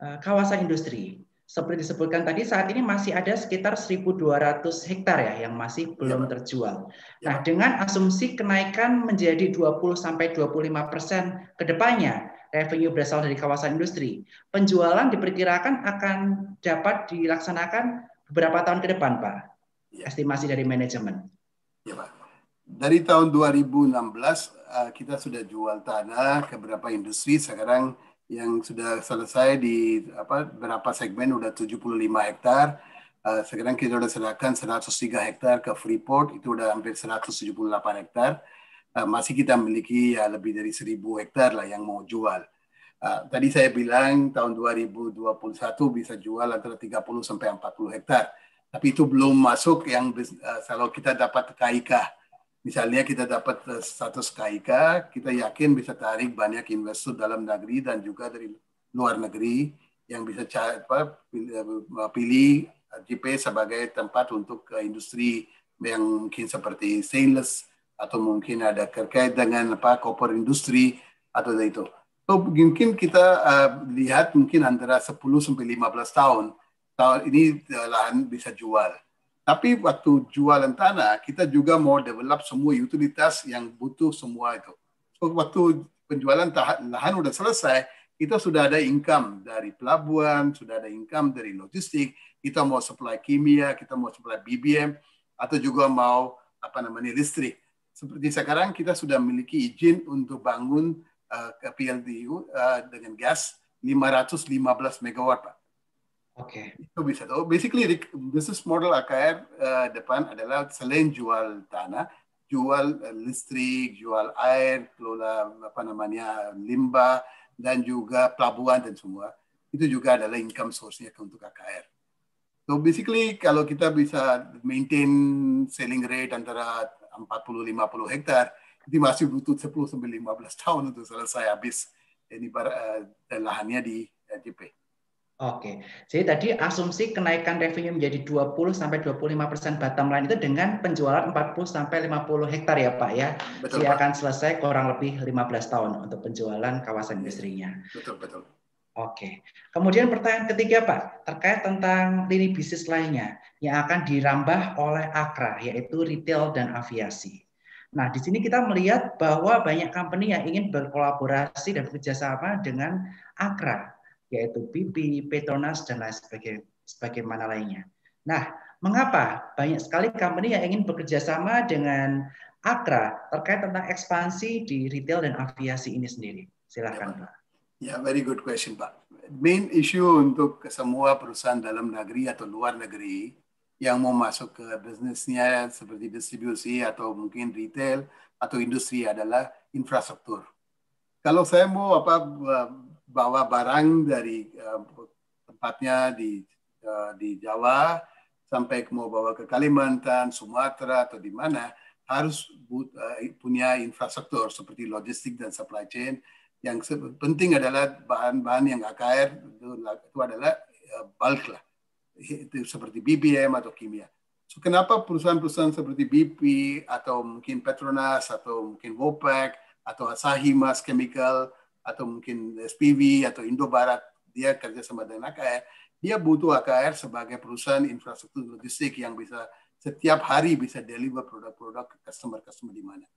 kawasan industri. Seperti disebutkan tadi, saat ini masih ada sekitar 1.200 hektar ya yang masih belum terjual. Nah, dengan asumsi kenaikan menjadi 20-25% ke depannya, revenue berasal dari kawasan industri, penjualan diperkirakan akan dapat dilaksanakan beberapa tahun ke depan, Pak? Estimasi dari manajemen. Ya, Pak. Dari tahun 2016, kita sudah jual tanah ke beberapa industri. Sekarang yang sudah selesai di berapa segmen udah 75 hektar. Sekarang kita sudah serahkan 103 hektar ke Freeport, itu udah hampir 178 hektar. Masih kita miliki lebih dari 1.000 hektar lah yang mau jual. Tadi saya bilang tahun 2021 bisa jual antara 30 sampai 40 hektar. Tapi itu belum masuk yang kalau kita dapat KIK. Misalnya kita dapat status KIK, kita yakin bisa tarik banyak investor dalam negeri dan juga dari luar negeri yang bisa pilih JP sebagai tempat untuk industri yang mungkin seperti stainless atau mungkin ada terkait dengan copper industri atau itu. So, mungkin kita lihat mungkin antara 10 sampai 15 tahun ini lahan bisa jual. Tapi waktu jualan tanah, kita juga mau develop semua utilitas yang butuh semua itu. So, waktu penjualan lahan udah selesai, kita sudah ada income dari pelabuhan, sudah ada income dari logistik, kita mau supply kimia, kita mau supply BBM, atau juga mau listrik. Seperti sekarang kita sudah memiliki izin untuk bangun PLTU dengan gas 515 megawatt, Pak. Oke. Itu bisa. Basically, business model AKR depan adalah selain jual tanah, jual listrik, jual air, kelola limbah, dan juga pelabuhan dan semua. Itu juga adalah income source-nya untuk AKR. So basically kalau kita bisa maintain selling rate antara 40-50 hektar, itu masih butuh 10-15 tahun untuk selesai habis ini lahannya di JP. Oke, jadi tadi asumsi kenaikan revenue menjadi 20-25% bottom line itu dengan penjualan 40-50 hektar ya Pak ya. Betul, Jadi Pak. akan selesai kurang lebih 15 tahun untuk penjualan kawasan industrinya. Betul. Oke, kemudian pertanyaan ketiga Pak, terkait tentang lini bisnis lainnya yang akan dirambah oleh Akra, yaitu retail dan aviasi. Nah, di sini kita melihat bahwa banyak company yang ingin berkolaborasi dan bekerjasama dengan Akra, yaitu BP, Petronas, dan lain sebagaimana lainnya. Nah, mengapa banyak sekali company yang ingin bekerjasama dengan Akra terkait tentang ekspansi di retail dan aviasi ini sendiri? Silakan Pak. Ya, very good question, Pak. Main issue untuk semua perusahaan dalam negeri atau luar negeri yang mau masuk ke bisnisnya seperti distribusi atau mungkin retail atau industri adalah infrastruktur. Kalau saya mau bawa barang dari tempatnya di Jawa sampai mau bawa ke Kalimantan, Sumatera atau di mana, harus punya infrastruktur seperti logistik dan supply chain. Yang penting adalah bahan-bahan yang AKR itu adalah bulk lah, itu seperti BBM atau kimia. So, kenapa perusahaan-perusahaan seperti BP atau mungkin Petronas atau mungkin Wopec atau Asahi Mas Chemical atau mungkin SPV atau Indobarat dia kerjasama dengan AKR, dia butuh AKR sebagai perusahaan infrastruktur logistik yang bisa setiap hari bisa deliver produk-produk ke customer di mana.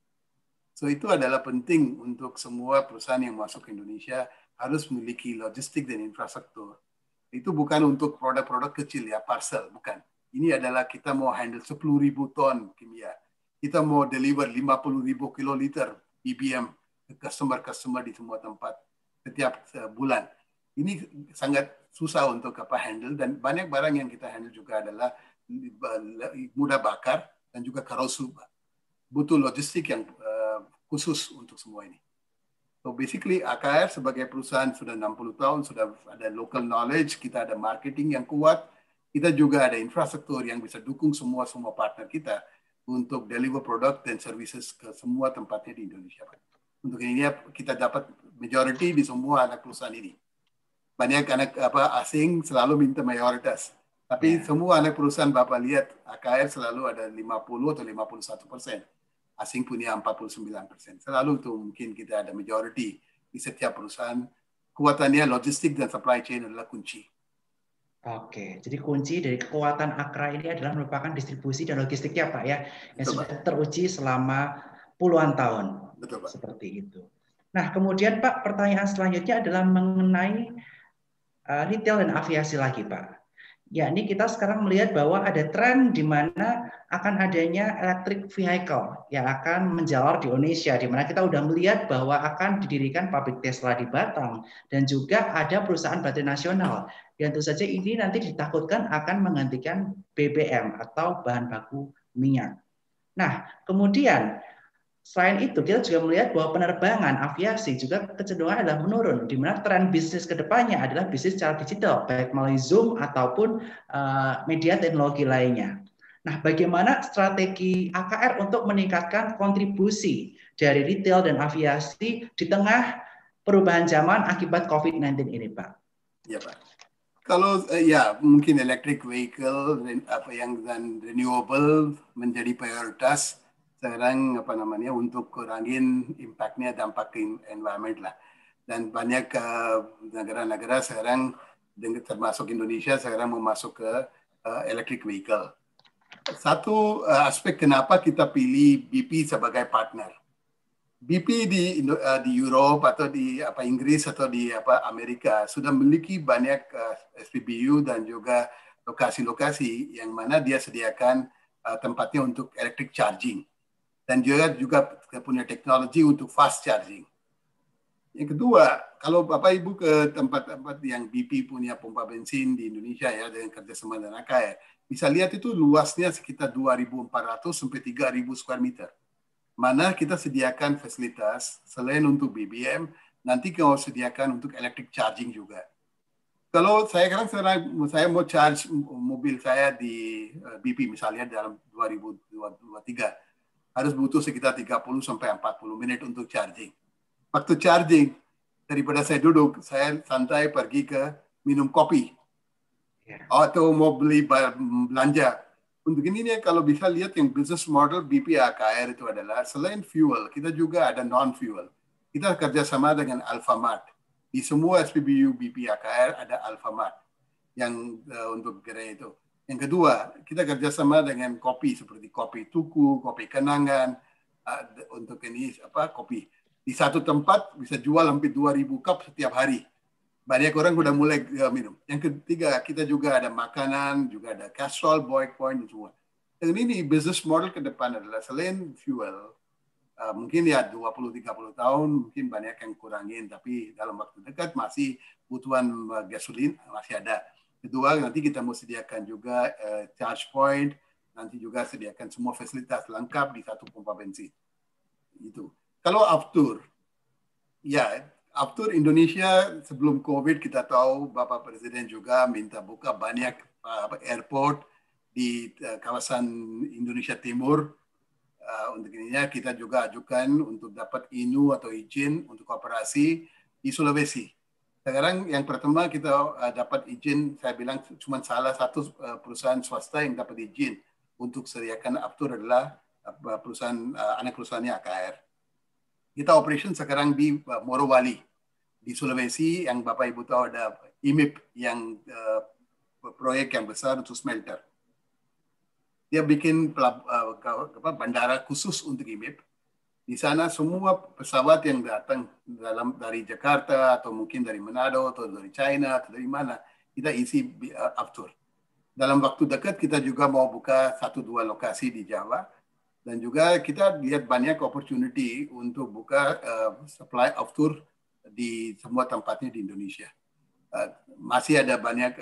So itu adalah penting untuk semua perusahaan yang masuk ke Indonesia harus memiliki logistik dan infrastruktur. Itu bukan untuk produk-produk kecil ya, parcel, bukan. Ini adalah kita mau handle 10.000 ton kimia. Kita mau deliver 50.000 kiloliter BBM ke customer di semua tempat setiap bulan. Ini sangat susah untuk handle dan banyak barang yang kita handle juga adalah mudah bakar dan juga corrosive. Butuh logistik yang khusus untuk semua ini. So basically AKR sebagai perusahaan sudah 60 tahun, sudah ada local knowledge, kita ada marketing yang kuat, kita juga ada infrastruktur yang bisa dukung semua partner kita untuk deliver produk dan services ke semua tempatnya di Indonesia. Untuk ini kita dapat majority di semua anak perusahaan ini. Banyak anak asing selalu minta mayoritas. Tapi semua anak perusahaan Bapak lihat AKR selalu ada 50 atau 51%. Asing punya 49%. Selalu itu mungkin kita ada majority di setiap perusahaan. Kuatannya logistik dan supply chain adalah kunci. Oke, jadi kunci dari kekuatan Akra ini adalah merupakan distribusi dan logistiknya Pak ya, yang sudah teruji selama puluhan tahun. Betul, Pak. Seperti itu. Nah, kemudian Pak, pertanyaan selanjutnya adalah mengenai retail dan aviasi lagi Pak. Yakni kita sekarang melihat bahwa ada tren di mana akan adanya electric vehicle yang akan menjalar di Indonesia, di mana kita sudah melihat bahwa akan didirikan pabrik Tesla di Batam dan juga ada perusahaan baterai nasional yang tentu saja ini nanti ditakutkan akan menggantikan BBM atau bahan baku minyak. Nah, kemudian selain itu, kita juga melihat bahwa penerbangan aviasi juga kecenderungan adalah menurun, di mana tren bisnis kedepannya adalah bisnis secara digital, baik melalui Zoom ataupun media teknologi lainnya. Nah, bagaimana strategi AKR untuk meningkatkan kontribusi dari retail dan aviasi di tengah perubahan zaman akibat COVID-19 ini, Pak? Ya, Pak. Kalau mungkin electric vehicle dan renewable menjadi prioritas sekarang untuk kurangin impactnya dampak ke environment lah. Dan banyak negara-negara sekarang termasuk Indonesia sekarang mau masuk ke electric vehicle. Satu aspek kenapa kita pilih BP sebagai partner. BP di Eropa atau di Inggris atau di Amerika sudah memiliki banyak SPBU dan juga lokasi-lokasi yang mana dia sediakan tempatnya untuk electric charging. Dan juga punya teknologi untuk fast charging. Yang kedua, kalau Bapak Ibu ke tempat-tempat yang BP punya pompa bensin di Indonesia ya dengan kerjasama dengan AKR, bisa lihat itu luasnya sekitar 2.400 sampai 3.000 square meter. Mana kita sediakan fasilitas selain untuk BBM, nanti kita sediakan untuk electric charging juga. Kalau sekarang saya mau charge mobil saya di BP misalnya dalam 2023, harus butuh sekitar 30 sampai 40 menit untuk charging. Waktu charging, daripada saya duduk, saya santai pergi ke minum kopi. Atau mau beli belanja. Untuk ini nih, kalau bisa lihat yang business model BP AKR itu adalah selain fuel, kita juga ada non-fuel. Kita kerjasama dengan Alfamart. Di semua SPBU BP AKR ada Alfamart yang untuk gerai itu. Yang kedua, kita kerjasama dengan kopi seperti kopi tuku, kopi kenangan, untuk ini kopi. Di satu tempat bisa jual hampir 2.000 cup setiap hari. Banyak orang udah mulai minum. Yang ketiga, kita juga ada makanan, juga ada Castrol, Boy Point, dan semua. Dan ini business model ke depan adalah selain fuel, mungkin ya 20-30 tahun, mungkin banyak yang kurangin, tapi dalam waktu dekat masih kebutuhan gasolin masih ada. Kedua, nanti kita mau sediakan juga charge point, nanti juga sediakan semua fasilitas lengkap di satu pompa bensin. Itu. Kalau Aftur, ya Aftur Indonesia sebelum COVID kita tahu Bapak Presiden juga minta buka banyak airport di kawasan Indonesia Timur. Untuk ininya kita juga ajukan untuk dapat INU atau izin untuk operasi di Sulawesi. Sekarang yang pertama kita dapat izin, saya bilang cuma salah satu perusahaan swasta yang dapat izin untuk sediakan Aftur adalah perusahaan anak perusahaannya AKR. Kita operation sekarang di Morowali, di Sulawesi, yang Bapak Ibu tahu ada IMIP yang proyek yang besar untuk smelter. Dia bikin bandara khusus untuk IMIP. Di sana semua pesawat yang datang dari Jakarta atau mungkin dari Manado atau dari China atau dari mana, kita isi Aftur. Dalam waktu dekat kita juga mau buka 1-2 lokasi di Jawa. Dan juga kita lihat banyak opportunity untuk buka supply Aftur di semua tempatnya di Indonesia. Masih ada banyak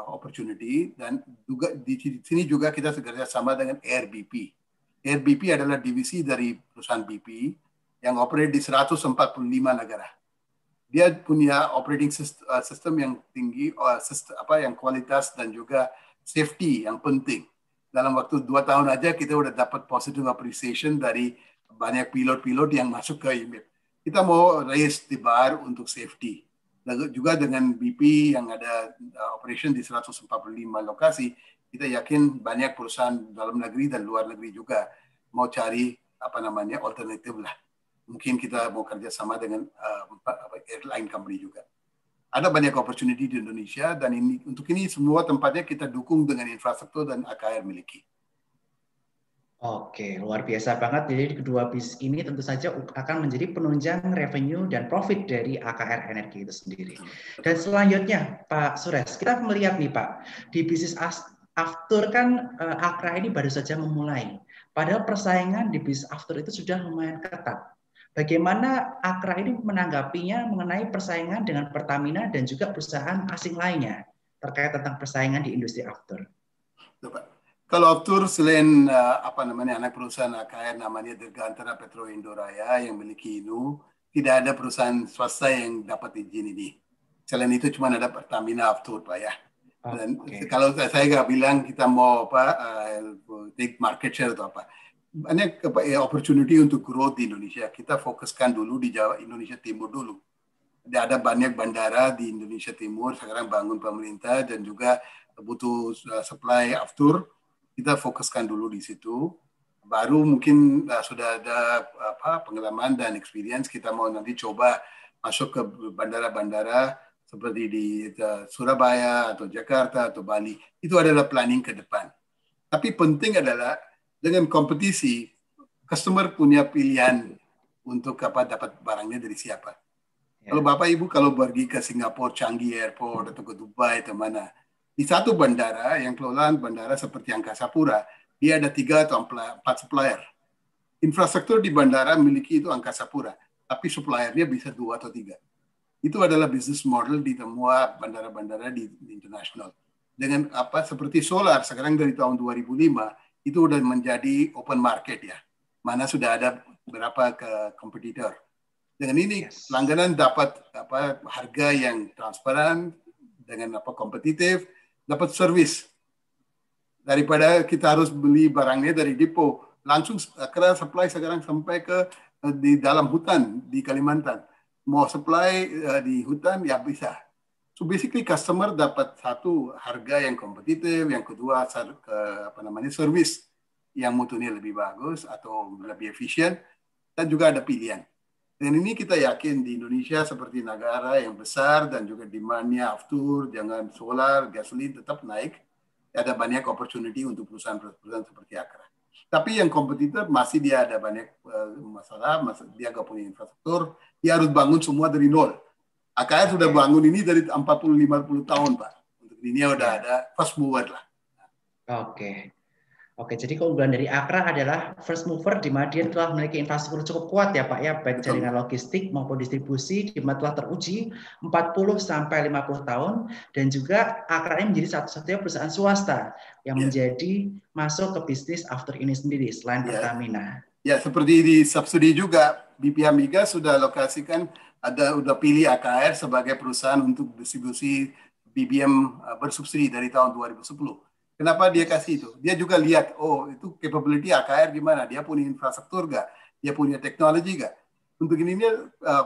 opportunity, dan juga di sini juga kita bekerja sama dengan Air BP. Air BP adalah divisi dari perusahaan BP yang operate di 145 negara. Dia punya operating system yang tinggi, yang kualitas dan juga safety yang penting. Dalam waktu 2 tahun aja kita udah dapat positive appreciation dari banyak pilot-pilot yang masuk ke IMIP. Kita mau raise the bar untuk safety. Lalu juga dengan BP yang ada operation di 145 lokasi, kita yakin banyak perusahaan dalam negeri dan luar negeri juga mau cari alternatif lah. Mungkin kita mau kerjasama dengan airline company juga. Ada banyak opportunity di Indonesia, dan untuk ini semua tempatnya kita dukung dengan infrastruktur dan AKR miliki. Oke, luar biasa banget. Jadi kedua bisnis ini tentu saja akan menjadi penunjang revenue dan profit dari AKR Energi itu sendiri. Dan selanjutnya, Pak Suresh, kita melihat nih Pak, di bisnis Aftur kan AKR ini baru saja memulai. Padahal persaingan di bisnis Aftur itu sudah lumayan ketat. Bagaimana AKR ini menanggapinya mengenai persaingan dengan Pertamina dan juga perusahaan asing lainnya terkait tentang persaingan di industri Aftur? Kalau Aftur selain anak perusahaan AKR namanya Dirgantara Petro Indoraya yang memiliki INU, tidak ada perusahaan swasta yang dapat izin ini. Selain itu cuma ada Pertamina Aftur, Pak ya. Dan kalau saya nggak bilang kita mau take market share atau apa. Banyak opportunity untuk growth di Indonesia. Kita fokuskan dulu di Jawa, Indonesia Timur dulu. Ada banyak bandara di Indonesia Timur sekarang bangun pemerintah, dan juga butuh supply Aftur. Kita fokuskan dulu di situ. Baru mungkin sudah ada pengalaman dan experience, kita mau nanti coba masuk ke bandara-bandara seperti di Surabaya atau Jakarta atau Bali. Itu adalah planning ke depan. Tapi penting adalah dengan kompetisi, customer punya pilihan untuk dapat barangnya dari siapa. Kalau Bapak Ibu kalau pergi ke Singapura, Changi Airport atau ke Dubai atau mana, di satu bandara yang kelolaan bandara seperti Angkasa Pura, dia ada 3 atau 4 supplier. Infrastruktur di bandara miliki itu Angkasa Pura. tapi suppliernya bisa 2 atau 3. Itu adalah bisnis model di semua bandara-bandara di internasional. Dengan seperti solar sekarang dari tahun 2005 itu udah menjadi open market ya, mana sudah ada beberapa kompetitor. Dengan ini langganan dapat harga yang transparan, dengan kompetitif, dapat service. Daripada kita harus beli barangnya dari depo, langsung karena supply sekarang sampai ke di dalam hutan di Kalimantan. Mau supply di hutan ya bisa. So basically customer dapat satu harga yang kompetitif, yang kedua service yang mutunya lebih bagus atau lebih efisien, dan juga ada pilihan. Dan ini kita yakin di Indonesia seperti negara yang besar dan juga demand-nya aftur, jangan solar, gasolin tetap naik, ada banyak opportunity untuk perusahaan-perusahaan seperti Akra. Tapi yang kompetitor masih dia ada banyak masalah, dia nggak punya infrastruktur, dia harus bangun semua dari nol. AKR sudah bangun ini dari 40-50 tahun, Pak. Untuk ini udah ada first mover lah. Oke, jadi keunggulan dari Akra adalah first mover di mana dia telah memiliki infrastruktur cukup kuat ya Pak ya, baik jaringan logistik maupun distribusi di mana telah teruji 40-50 tahun, dan juga Akra ini menjadi satu-satunya perusahaan swasta yang menjadi masuk ke bisnis after ini sendiri selain Pertamina. Ya, seperti di subsidi juga BPH Migas sudah lokasikan udah pilih AKR sebagai perusahaan untuk distribusi BBM bersubsidi dari tahun 2010. Kenapa dia kasih itu? Dia juga lihat, itu capability AKR gimana? Dia punya infrastruktur nggak? Dia punya teknologi nggak? Untuk ini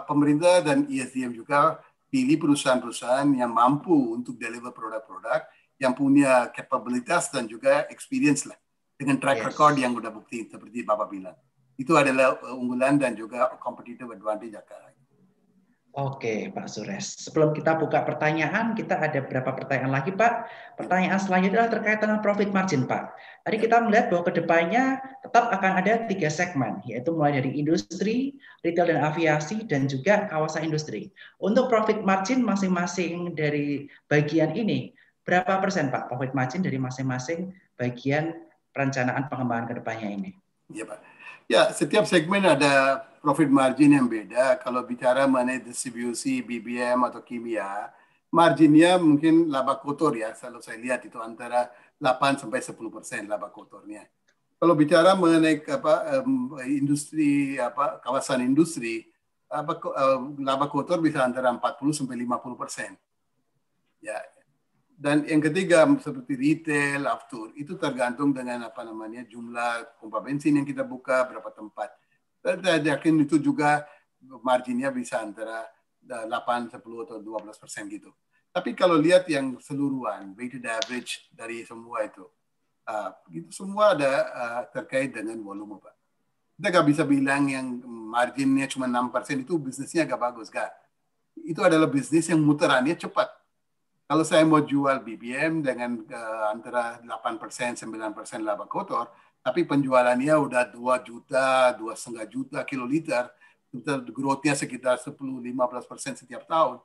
pemerintah dan ISDM juga pilih perusahaan-perusahaan yang mampu untuk deliver produk-produk yang punya kapabilitas dan juga experience lah. Dengan track record yang udah bukti, seperti Bapak bilang. Itu adalah unggulan dan juga competitive advantage AKR. Oke, Pak Suresh. Sebelum kita buka pertanyaan, kita ada beberapa pertanyaan lagi, Pak. Pertanyaan selanjutnya adalah terkait dengan profit margin, Pak. Tadi kita melihat bahwa kedepannya tetap akan ada 3 segmen, yaitu mulai dari industri, retail dan aviasi, dan juga kawasan industri. Untuk profit margin masing-masing dari bagian ini, berapa persen, Pak, profit margin dari masing-masing bagian perencanaan pengembangan kedepannya ini? Iya, Pak. Ya, setiap segmen ada profit margin yang beda. Kalau bicara mengenai distribusi BBM atau kimia, marginnya mungkin laba kotor ya. Selalu saya lihat itu antara 8-10% laba kotornya. Kalau bicara mengenai industri kawasan industri, laba kotor bisa antara 40-50%. Ya. Dan yang ketiga seperti retail, aftur, itu tergantung dengan jumlah pompa bensin yang kita buka, berapa tempat. Saya yakin itu juga marginnya bisa antara 8, 10 atau 12% gitu. Tapi kalau lihat yang seluruhan, weighted average dari semua itu, gitu semua ada terkait dengan volume, Pak. Kita nggak bisa bilang yang marginnya cuma 6% itu bisnisnya nggak bagus, nggak. Itu adalah bisnis yang muterannya cepat. Kalau saya mau jual BBM dengan antara 8%, 9% laba kotor, tapi penjualannya udah 2 juta, 2,5 juta kiloliter, growth-nya sekitar 10-15% setiap tahun,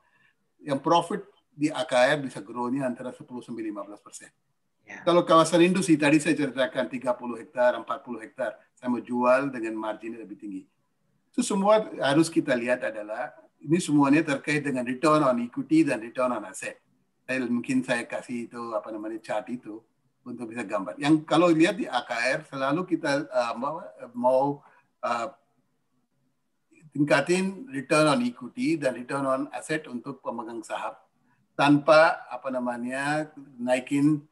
yang profit di AKR bisa grow-nya antara 10-15%. Kalau kawasan industri, tadi saya ceritakan 30 hektar, 40 hektar, saya mau jual dengan margin yang lebih tinggi. Itu semua harus kita lihat adalah, ini semuanya terkait dengan return on equity dan return on asset. Mungkin saya kasih itu chart itu untuk bisa gambar. Yang kalau lihat di AKR selalu kita mau tingkatin return on equity dan return on asset untuk pemegang saham tanpa naikin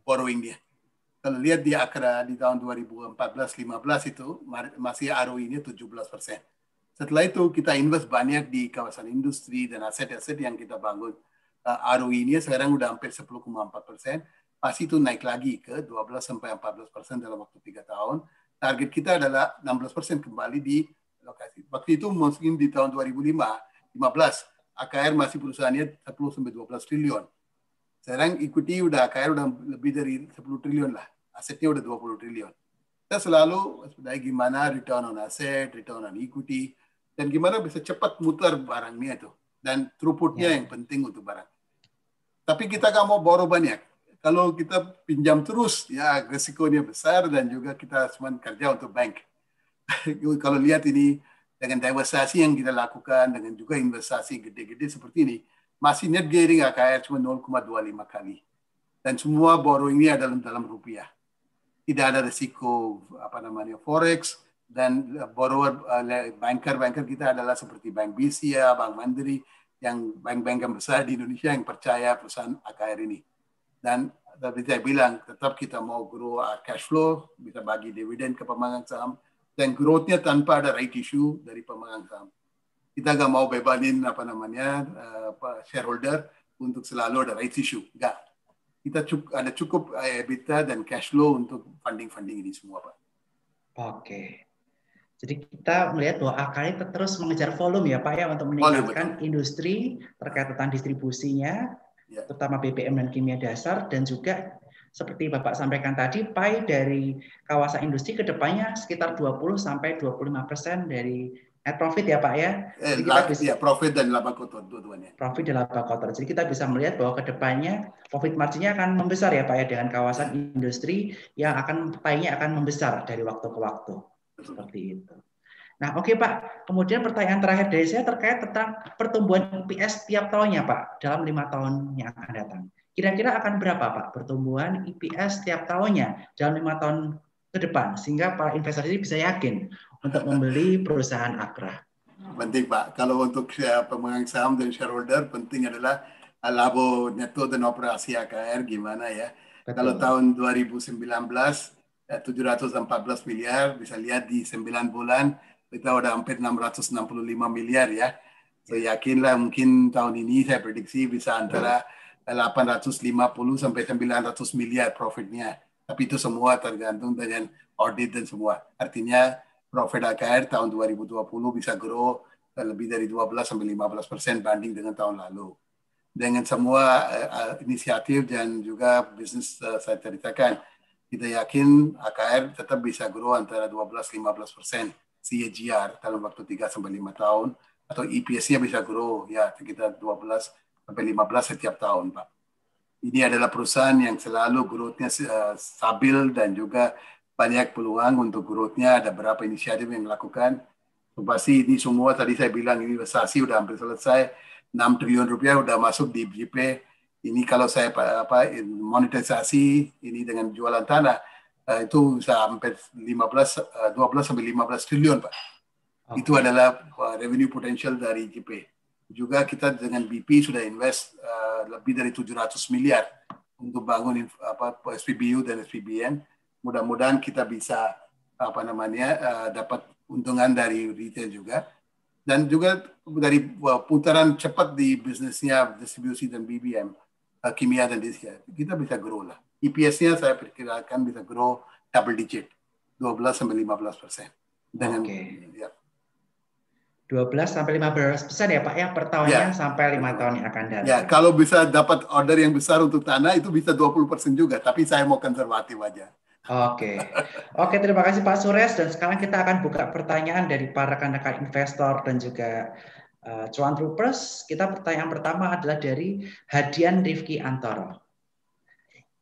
borrowing dia. Kalau lihat di Akra di tahun 2014-15 itu masih ROE-nya 17%. Setelah itu kita invest banyak di kawasan industri dan aset-aset yang kita bangun. ROE-nya sekarang udah hampir 10,4%. Pasti itu naik lagi ke 12-14% dalam waktu 3 tahun. Target kita adalah 16% kembali di lokasi. Waktu itu mungkin di tahun 2015, AKR masih perusahaannya 10-12 triliun. Sekarang equity AKR udah lebih dari 10 triliun lah. Asetnya udah 20 triliun. Kita selalu gimana return on asset, return on equity, dan gimana bisa cepat muter barangnya itu. Dan throughput-nya yang penting untuk barang. Tapi kita nggak mau borrow banyak. Kalau kita pinjam terus, ya risikonya besar dan juga kita cuma kerja untuk bank. Kalau lihat ini dengan divestasi yang kita lakukan, dengan juga investasi gede-gede seperti ini, masih net gearing AKR cuma 0,25 kali. Dan semua borrowingnya adalah dalam rupiah. Tidak ada risiko forex, dan borrower banker kita adalah seperti Bank BCA, Bank Mandiri, yang bank-bank yang besar di Indonesia yang percaya perusahaan AKR ini. Dan seperti saya bilang, tetap kita mau grow cash flow, bisa bagi dividen ke pemegang saham, dan growth-nya tanpa ada right issue dari pemegang saham. Kita nggak mau bebanin shareholder untuk selalu ada right issue. Nggak. Kita ada cukup EBITDA dan cash flow untuk funding ini semua, Pak. Oke. Jadi kita melihat bahwa AKR itu terus mengejar volume ya Pak ya, untuk meningkatkan industri terkait tentang distribusinya, terutama BBM dan kimia dasar, dan juga seperti Bapak sampaikan tadi, pie dari kawasan industri ke depannya sekitar 20-25% dari net profit ya Pak ya. Jadi kita bisa profit dan laba kotor dua-duanya. Profit dan laba kotor. Jadi kita bisa melihat bahwa ke depannya profit marginnya akan membesar ya Pak ya, dengan kawasan industri yang akan pie-nya akan membesar dari waktu ke waktu. Seperti itu. Nah, oke Pak. Kemudian pertanyaan terakhir dari saya terkait tentang pertumbuhan EPS tiap tahunnya Pak dalam 5 tahun yang akan datang. Kira-kira akan berapa Pak pertumbuhan EPS tiap tahunnya dalam 5 tahun ke depan sehingga para investor ini bisa yakin untuk membeli perusahaan Akra? Penting Pak. Kalau untuk pemegang saham dan shareholder, penting adalah laba neto dan operasi AKR gimana ya. Betul. Kalau tahun 2019 714 miliar, bisa lihat di 9 bulan kita udah hampir 665 miliar ya. Saya yakinlah mungkin tahun ini saya prediksi bisa antara 850 sampai 900 miliar profitnya. Tapi itu semua tergantung dengan audit dan semua. Artinya profit AKR tahun 2020 bisa grow lebih dari 12 sampai 15% banding dengan tahun lalu. Dengan semua inisiatif dan juga bisnis saya ceritakan, kita yakin AKR tetap bisa grow antara 12-15% CAGR dalam waktu 3-5 tahun, atau EPS-nya bisa grow ya sekitar 12-15 setiap tahun, Pak. Ini adalah perusahaan yang selalu growth-nya stabil dan juga banyak peluang untuk growth-nya. Ada beberapa inisiatif yang dilakukan. Pasti ini semua tadi saya bilang investasi udah hampir selesai, 6 triliun rupiah udah masuk di BJP. Ini kalau saya monetisasi ini dengan jualan tanah, itu bisa hampir 12 sampai 15 triliun, Pak. Okay. Itu adalah revenue potential dari JP. Juga kita dengan BP sudah invest lebih dari 700 miliar untuk bangun SPBU dan SPBN. Mudah-mudahan kita bisa dapat untungan dari retail juga. Dan juga dari putaran cepat di bisnisnya distribusi dan BBM, kimia dan disya, kita bisa grow lah. EPS-nya saya perkirakan bisa grow double digit, 12-15%. Dengan ya. 12-15% ya Pak ya per tahunnya sampai 5 tahun yang akan datang. Ya, kalau bisa dapat order yang besar untuk tanah itu bisa 20% juga, tapi saya mau konservatif aja. Oke, terima kasih Pak Suresh, dan sekarang kita akan buka pertanyaan dari para rekan-rekan investor dan juga cuan troopers. Pertanyaan pertama adalah dari Hadian Rifki Antoro.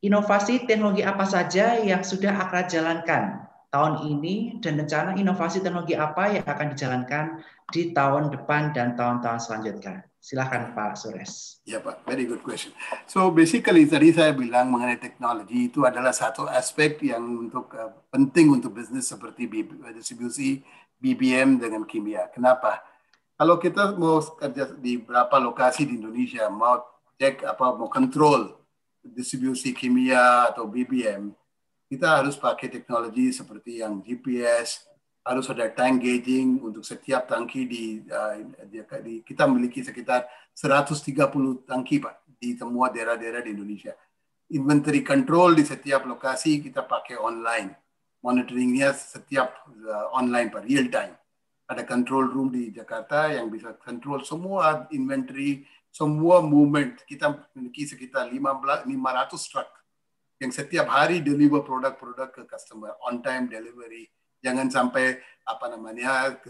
Inovasi teknologi apa saja yang sudah Akra jalankan tahun ini, dan rencana inovasi teknologi apa yang akan dijalankan di tahun depan dan tahun-tahun selanjutnya? Silakan Pak Suresh. Ya Pak, very good question. So basically tadi saya bilang mengenai teknologi itu adalah satu aspek yang penting untuk bisnis seperti distribusi BBM dengan kimia. Kenapa? Kalau kita mau kerja di beberapa lokasi di Indonesia, mau cek mau kontrol distribusi kimia atau BBM, kita harus pakai teknologi seperti yang GPS, harus ada tank gauging untuk setiap tangki kita memiliki sekitar 130 tangki Pak di semua daerah-daerah di Indonesia. Inventory control di setiap lokasi kita pakai online. Monitoringnya setiap online Pak, real time. Ada control room di Jakarta yang bisa control semua inventory, semua movement. Kita memiliki sekitar 500 truck yang setiap hari deliver produk-produk ke customer, on time delivery. Jangan sampai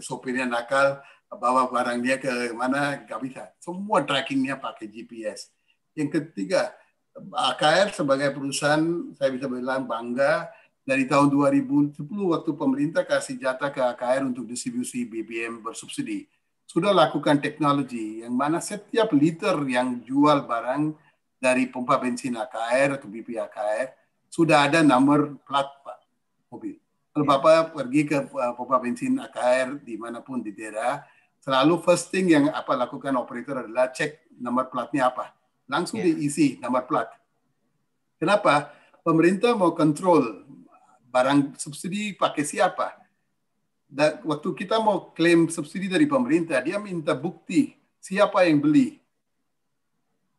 sopirnya nakal bawa barangnya ke mana, nggak bisa. Semua trackingnya pakai GPS. Yang ketiga, AKR sebagai perusahaan saya bisa bilang bangga dari tahun 2010 waktu pemerintah kasih jatah ke AKR untuk distribusi BBM bersubsidi, sudah lakukan teknologi yang mana setiap liter yang jual barang dari pompa bensin AKR atau BP AKR sudah ada nomor plat Pak mobil. Kalau Bapak pergi ke pompa bensin AKR dimanapun di daerah, selalu first thing yang lakukan operator adalah cek nomor platnya apa. Langsung diisi nomor plat. Kenapa? Pemerintah mau kontrol barang subsidi pakai siapa. Dan waktu kita mau klaim subsidi dari pemerintah, dia minta bukti siapa yang beli.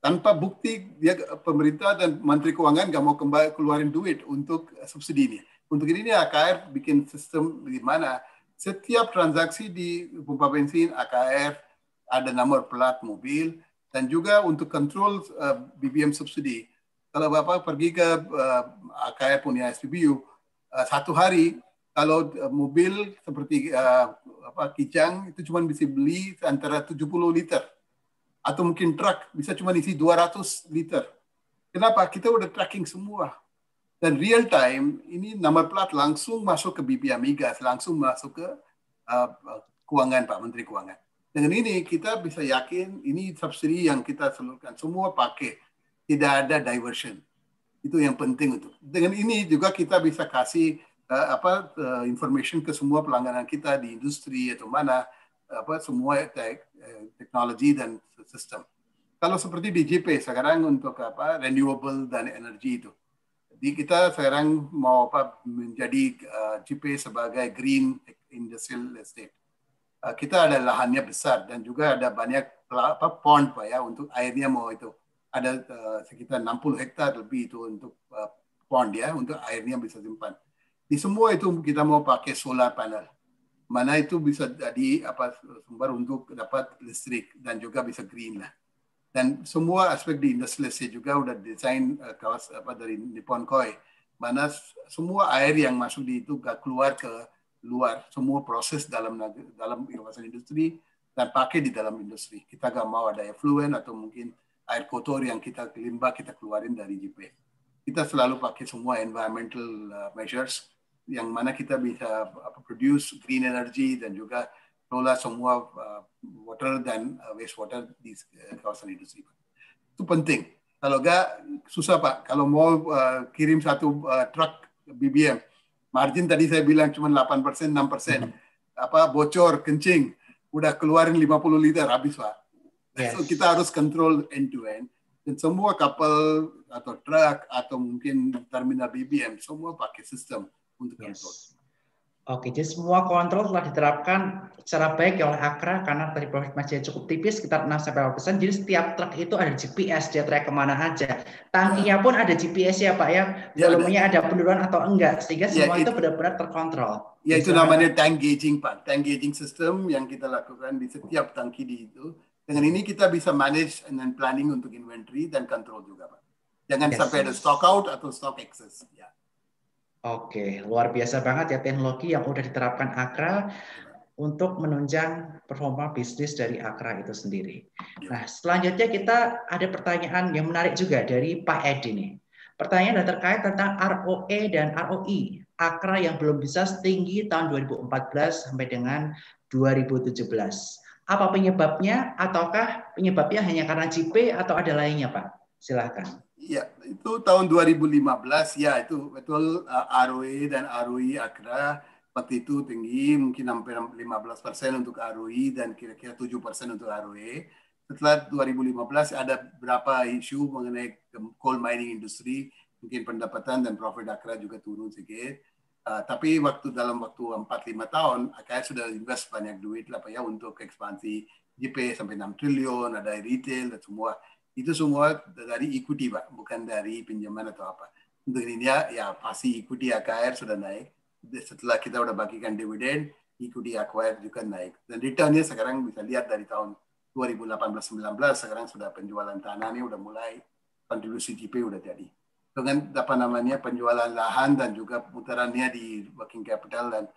Tanpa bukti, dia pemerintah dan Menteri Keuangan nggak mau kembali keluarin duit untuk subsidi ini. Untuk ini AKR bikin sistem di mana setiap transaksi di pompa bensin AKR ada nomor plat mobil, dan juga untuk kontrol BBM subsidi. Kalau Bapak pergi ke AKR punya SPBU, satu hari kalau mobil seperti Kijang itu cuma bisa beli antara 70 liter. Atau mungkin truk bisa cuma isi 200 liter. Kenapa? Kita udah tracking semua. Dan real time, ini nomor plat langsung masuk ke BP Amigas, langsung masuk ke keuangan Pak Menteri Keuangan. Dengan ini kita bisa yakin ini subsidi yang kita salurkan semua pakai, tidak ada diversion. Itu yang penting untuk. Dengan ini juga kita bisa kasih information ke semua pelanggan kita di industri atau mana semua teknologi dan sistem. Kalau seperti di JP sekarang untuk renewable dan energi itu. Jadi kita sekarang mau menjadi JP sebagai green industrial estate. Kita ada lahannya besar dan juga ada banyak pond Pak ya untuk airnya mau itu ada sekitar 60 hektar lebih itu untuk pond ya untuk airnya bisa simpan. Di semua itu kita mau pakai solar panel. Mana itu bisa jadi sumber untuk dapat listrik dan juga bisa green lah. Dan semua aspek di industrial estate juga udah desain dari Nippon Koi. Mana semua air yang masuk di itu gak keluar ke luar, semua proses dalam kawasan industri dan pakai di dalam industri. Kita gak mau ada effluent atau mungkin air kotor yang kita limbah kita keluarin dari JP. Kita selalu pakai semua environmental measures yang mana kita bisa produce green energy dan juga kelola semua water dan wastewater di kawasan industri. Itu penting. Kalau gak susah Pak. Kalau mau kirim satu truk BBM, margin tadi saya bilang cuma 8%, 6%. Bocor, kencing, udah keluarin 50 liter, habis Pak. Yes. So kita harus kontrol end-to-end. Dan semua kapal atau truk atau mungkin terminal BBM, semua pakai sistem untuk kontrol. Oke, jadi semua kontrol telah diterapkan secara baik oleh AKRA karena tadi profit margin cukup tipis, sekitar 6-8%. Jadi setiap truk itu ada GPS, dia track kemana aja. Tangkinya pun ada GPS ya Pak ya, volumenya ada penurunan atau enggak, sehingga semua itu benar-benar terkontrol. Ya itu namanya tank gauging Pak, tank gauging system yang kita lakukan di setiap tangki di itu. Dengan ini kita bisa manage dan planning untuk inventory dan control juga Pak. Jangan sampai ada stock out atau stock excess. Ya. Oke, luar biasa banget ya teknologi yang udah diterapkan AKRA untuk menunjang performa bisnis dari AKRA itu sendiri. Nah, selanjutnya kita ada pertanyaan yang menarik juga dari Pak Edi nih. Pertanyaan adalah terkait tentang ROE dan ROI AKRA yang belum bisa setinggi tahun 2014 sampai dengan 2017. Apa penyebabnya? Ataukah penyebabnya hanya karena JP atau ada lainnya Pak? Silahkan. Ya, itu tahun 2015 ya itu betul ROE dan ROI AKRA waktu itu tinggi, mungkin hampir 15% untuk ROI dan kira-kira 7% untuk ROE. Setelah 2015 ada berapa isu mengenai coal mining industry, mungkin pendapatan dan profit AKRA juga turun sedikit. Tapi dalam waktu 4-5 tahun AKRA sudah invest banyak duit lah ya untuk ekspansi JP sampai 6 triliun, ada retail dan semua. Itu semua dari equity Pak, bukan dari pinjaman atau apa. Untuk ini ya pasti equity AKR sudah naik. Setelah kita udah bagikan dividen, equity AKR juga naik. Dan returnnya sekarang bisa lihat dari tahun 2018-19 sekarang sudah penjualan tanah ini udah mulai, kontribusi JP udah jadi. Dengan penjualan lahan dan juga putarannya di working capital dan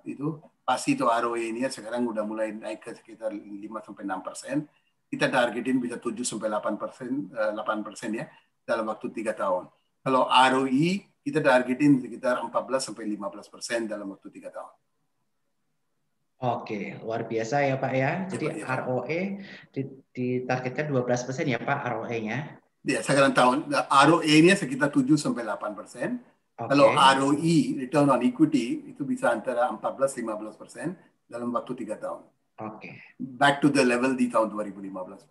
itu pasti itu ROE ini sekarang udah mulai naik ke sekitar 5-6%. Kita targetin bisa 7-8% ya dalam waktu 3 tahun. Kalau ROI kita targetin sekitar 14-15% dalam waktu 3 tahun. Oke, luar biasa ya Pak ya. Jadi ROE ditargetkan 12% ya Pak ROE-nya. Ya, sekarang tahun ROE-nya sekitar 7-8%. Kalau ROE, return on equity, itu bisa antara 14-15% dalam waktu 3 tahun. Back to the level di tahun 2015.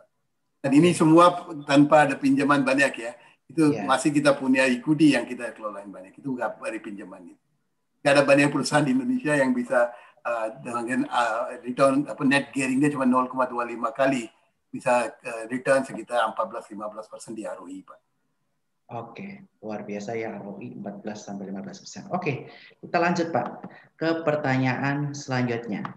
Dan ini semua tanpa ada pinjaman banyak ya. Itu masih kita punya equity yang kita kelolain banyak. Itu nggak dari pinjaman itu. Nggak ada banyak perusahaan di Indonesia yang bisa dengan return net gearingnya cuma 0,25 kali bisa return sekitar 14-15% di ROE, Pak. Oke, luar biasa ya ROE 14-15%. Oke, kita lanjut Pak ke pertanyaan selanjutnya.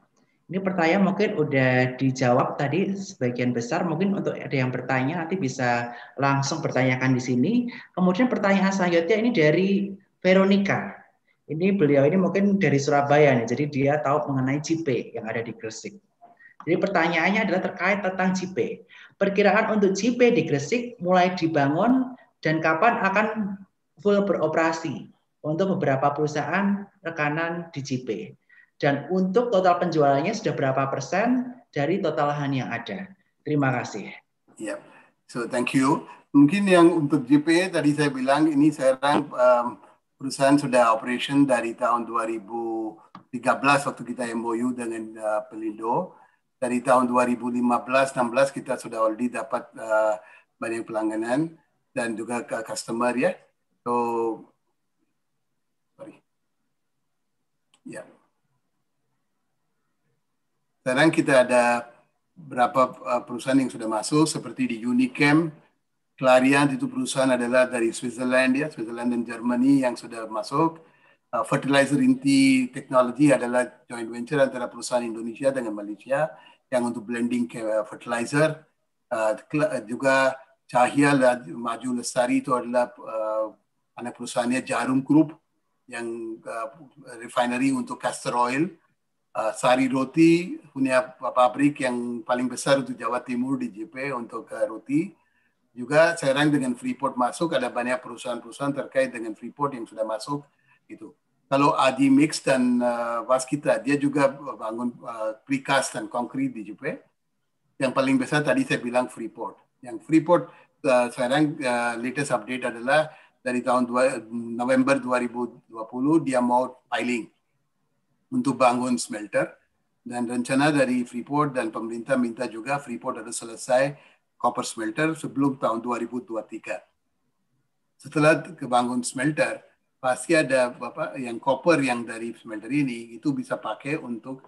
Ini pertanyaan mungkin udah dijawab tadi sebagian besar. Mungkin untuk ada yang bertanya nanti bisa langsung bertanyakan di sini. Kemudian pertanyaan selanjutnya ini dari Veronica. Ini beliau ini mungkin dari Surabaya nih, jadi dia tahu mengenai JP yang ada di Gresik. Jadi pertanyaannya adalah terkait tentang JP. Perkiraan untuk JP di Gresik mulai dibangun dan kapan akan full beroperasi untuk beberapa perusahaan rekanan di JP. Dan untuk total penjualannya sudah berapa persen dari total lahan yang ada? Terima kasih. Yeah. So thank you. Mungkin yang untuk JP tadi saya bilang ini sekarang perusahaan sudah operation dari tahun 2013 waktu kita MOU dengan Pelindo. Dari tahun 2015-16 kita sudah already dapat banyak pelangganan dan juga ke customer ya. So, sorry. Ya. Sekarang kita ada berapa perusahaan yang sudah masuk seperti di Unichem, Clariant itu perusahaan adalah dari Switzerland ya, Switzerland dan Germany yang sudah masuk. Fertilizer Inti Technology adalah joint venture antara perusahaan Indonesia dengan Malaysia yang untuk blending fertilizer. Juga Cahya Maju Lestari itu adalah anak perusahaannya Jarum Group yang refinery untuk castor oil. Sari Roti punya pabrik yang paling besar untuk Jawa Timur di JP untuk roti. Juga sekarang dengan Freeport masuk, ada banyak perusahaan-perusahaan terkait dengan Freeport yang sudah masuk. Gitu. Kalau Adi Mix dan Waskita, dia juga bangun precast dan konkret di JP. Yang paling besar tadi saya bilang Freeport. Yang Freeport sekarang latest update adalah dari tahun November 2020 dia mau piling untuk bangun smelter. Dan rencana dari Freeport dan pemerintah minta juga Freeport harus selesai copper smelter sebelum tahun 2023. Setelah kebangun smelter, pasti ada yang copper yang dari smelter ini itu bisa pakai untuk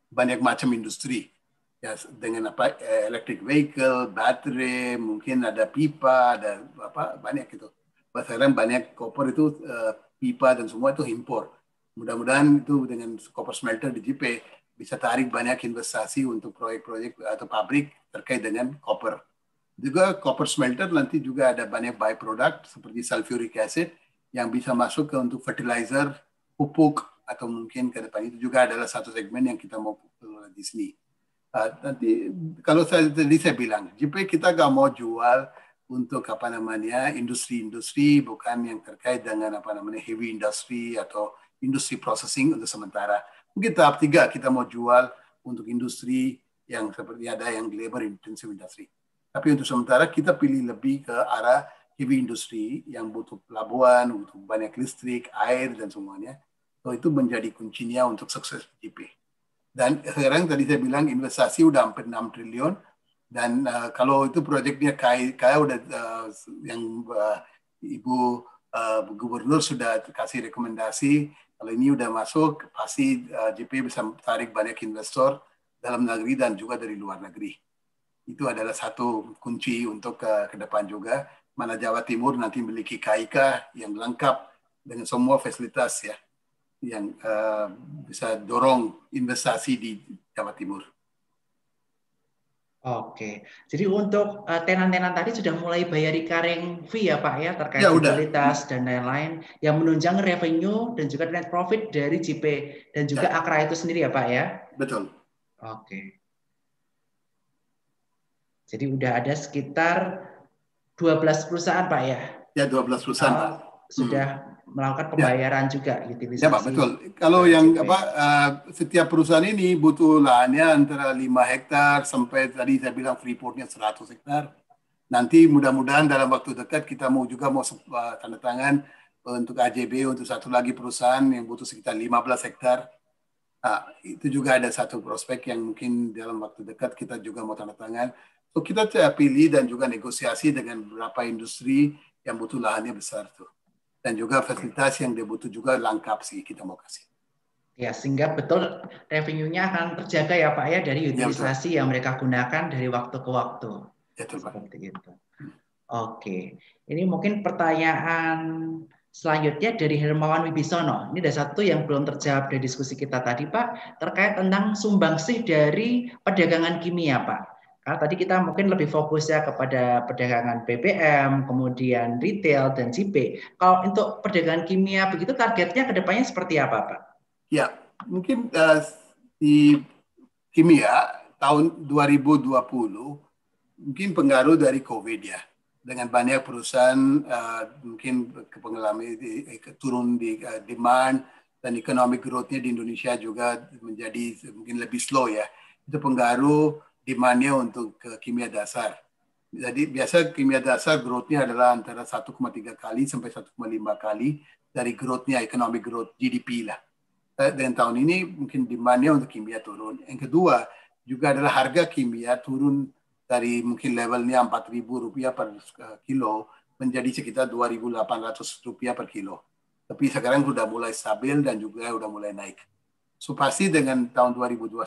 banyak macam industri. Ya, dengan electric vehicle, baterai, mungkin ada pipa, ada banyak gitu. Sekarang banyak copper itu pipa dan semua itu impor. Mudah-mudahan itu dengan copper smelter di JP bisa tarik banyak investasi untuk proyek-proyek atau pabrik terkait dengan copper. Juga copper smelter nanti juga ada banyak byproduct seperti sulfuric acid yang bisa masuk ke untuk fertilizer, pupuk, atau mungkin ke depan itu juga adalah satu segmen yang kita mau di sini. Nanti kalau tadi saya bilang, JP kita nggak mau jual untuk industri-industri bukan yang terkait dengan heavy industry atau industri processing untuk sementara. Mungkin tahap 3 kita mau jual untuk industri yang seperti ada yang labor intensive industry. Tapi untuk sementara kita pilih lebih ke arah heavy industry yang butuh pelabuhan, butuh banyak listrik, air dan semuanya. So itu menjadi kuncinya untuk sukses JP. Dan sekarang tadi saya bilang investasi udah hampir 6 triliun dan kalau itu proyeknya kayak udah yang Ibu Gubernur sudah kasih rekomendasi kalau ini udah masuk pasti JP bisa tarik banyak investor dalam negeri dan juga dari luar negeri. Itu adalah satu kunci untuk ke depan juga. Mana Jawa Timur nanti memiliki KIK yang lengkap dengan semua fasilitas ya, yang bisa dorong investasi di Jawa Timur. Oke, jadi untuk tenan-tenan tadi sudah mulai bayar recurring fee ya Pak ya terkait utilitas dan lain-lain yang menunjang revenue dan juga net profit dari JP dan juga Akra itu sendiri ya Pak ya? Betul. Oke. Jadi udah ada sekitar 12 perusahaan Pak ya? Ya 12 perusahaan Pak. sudah melakukan pembayaran juga utilisasi. Ya Pak, betul. Kalau yang setiap perusahaan ini butuh lahannya antara 5 hektar sampai tadi saya bilang Freeport-nya 100 hektar. Nanti mudah-mudahan dalam waktu dekat kita mau tanda tangan untuk AJB untuk satu lagi perusahaan yang butuh sekitar 15 hektar. Itu juga ada satu prospek yang mungkin dalam waktu dekat kita juga mau tanda tangan. So kita pilih dan juga negosiasi dengan beberapa industri yang butuh lahannya besar tuh. Dan juga fasilitas yang dia butuh juga lengkap sih kita mau kasih. Ya, sehingga betul revenue-nya akan terjaga ya Pak ya dari utilisasi yang mereka gunakan dari waktu ke waktu. Betul, Pak. Seperti itu. Oke, ini mungkin pertanyaan selanjutnya dari Hermawan Wibisono. Ini ada satu yang belum terjawab dari diskusi kita tadi Pak, terkait tentang sumbangsih dari perdagangan kimia Pak. Karena tadi kita mungkin lebih fokus ya kepada perdagangan BBM, kemudian retail, dan JP. Kalau untuk perdagangan kimia, begitu targetnya ke depannya seperti apa, Pak? Ya, mungkin di kimia tahun 2020 mungkin pengaruh dari COVID ya. Dengan banyak perusahaan mungkin mengalami turun di demand dan economic growth-nya di Indonesia juga menjadi mungkin lebih slow ya. Itu pengaruh demand-nya untuk kimia dasar. Jadi biasa kimia dasar growth-nya adalah antara 1,3 kali sampai 1,5 kali dari growth-nya, economic growth GDP lah. Dan tahun ini mungkin demand-nya untuk kimia turun. Yang kedua juga adalah harga kimia turun dari mungkin levelnya Rp4.000 per kilo menjadi sekitar Rp2.800 per kilo. Tapi sekarang sudah mulai stabil dan juga sudah mulai naik. So pasti dengan tahun 2021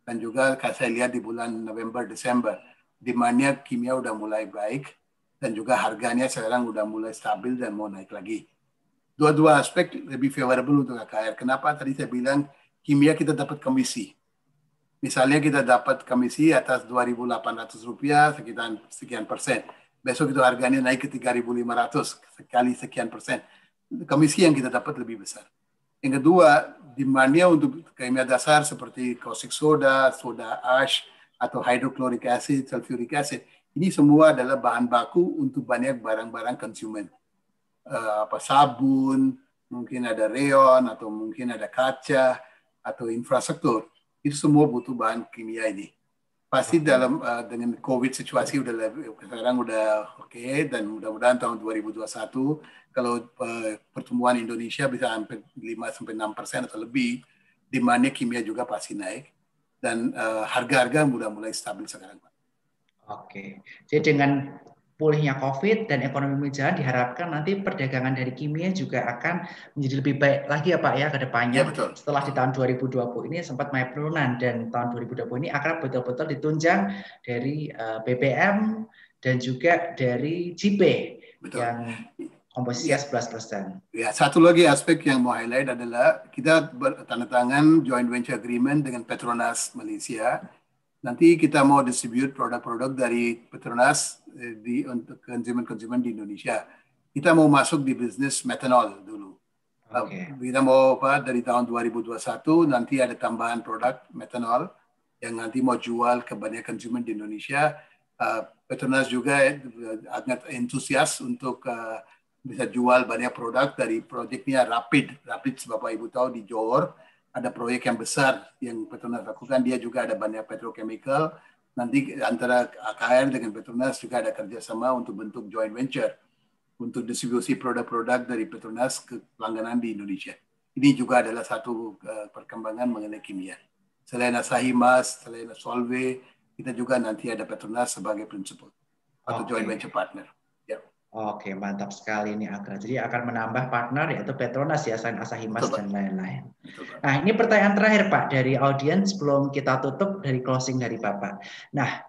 dan juga saya lihat di bulan November, Desember, demand-nya kimia sudah mulai baik dan juga harganya sekarang sudah mulai stabil dan mau naik lagi. Dua-dua aspek lebih favorable untuk AKR. Kenapa? Tadi saya bilang kimia kita dapat komisi. Misalnya kita dapat komisi atas Rp2.800 sekian persen. Besok itu harganya naik ke 3.500 sekali sekian persen. Komisi yang kita dapat lebih besar. Yang kedua, demand-nya untuk kimia dasar seperti caustic soda, soda ash, atau hydrochloric acid, sulfuric acid. Ini semua adalah bahan baku untuk banyak barang-barang konsumen. Sabun, mungkin ada reon, atau mungkin ada kaca, atau infrastruktur. Itu semua butuh bahan kimia ini. Pasti dengan COVID situasi sekarang udah oke, dan mudah-mudahan tahun 2021 kalau pertumbuhan Indonesia bisa hampir 5-6% atau lebih, demand-nya kimia juga pasti naik dan harga-harga sudah mulai stabil sekarang, Pak. Oke. Jadi dengan pulihnya COVID dan ekonomi berjalan diharapkan nanti perdagangan dari kimia juga akan menjadi lebih baik lagi ya Pak ya ke depannya. Ya, betul. Setelah di tahun 2020 ini sempat naik penurunan dan tahun 2020 ini akan betul-betul ditunjang dari BBM dan juga dari JP yang komposisinya 11%. Ya, satu lagi aspek yang mau highlight adalah kita bertandatangan joint venture agreement dengan Petronas Malaysia. Nanti kita mau distribute produk-produk dari Petronas untuk konsumen-konsumen di Indonesia. Kita mau masuk di bisnis metanol dulu. Kita mau dari tahun 2021 nanti ada tambahan produk metanol yang nanti mau jual ke banyak konsumen di Indonesia. Petronas juga sangat antusias untuk bisa jual banyak produk dari proyeknya Rapid. Bapak Ibu tahu di Johor ada proyek yang besar yang Petronas lakukan. Dia juga ada banyak petrochemical. Nanti antara AKR dengan Petronas juga ada kerjasama untuk bentuk joint venture untuk distribusi produk-produk dari Petronas ke pelangganan di Indonesia. Ini juga adalah satu perkembangan mengenai kimia. Selain Asahi Mas, selain Solvay, kita juga nanti ada Petronas sebagai principal atau joint venture partner. Oke, mantap sekali ini Agra. Jadi akan menambah partner yaitu Petronas ya, selain Asahi Mas dan lain-lain. Nah, ini pertanyaan terakhir Pak dari audiens sebelum kita tutup dari closing dari Bapak. Nah,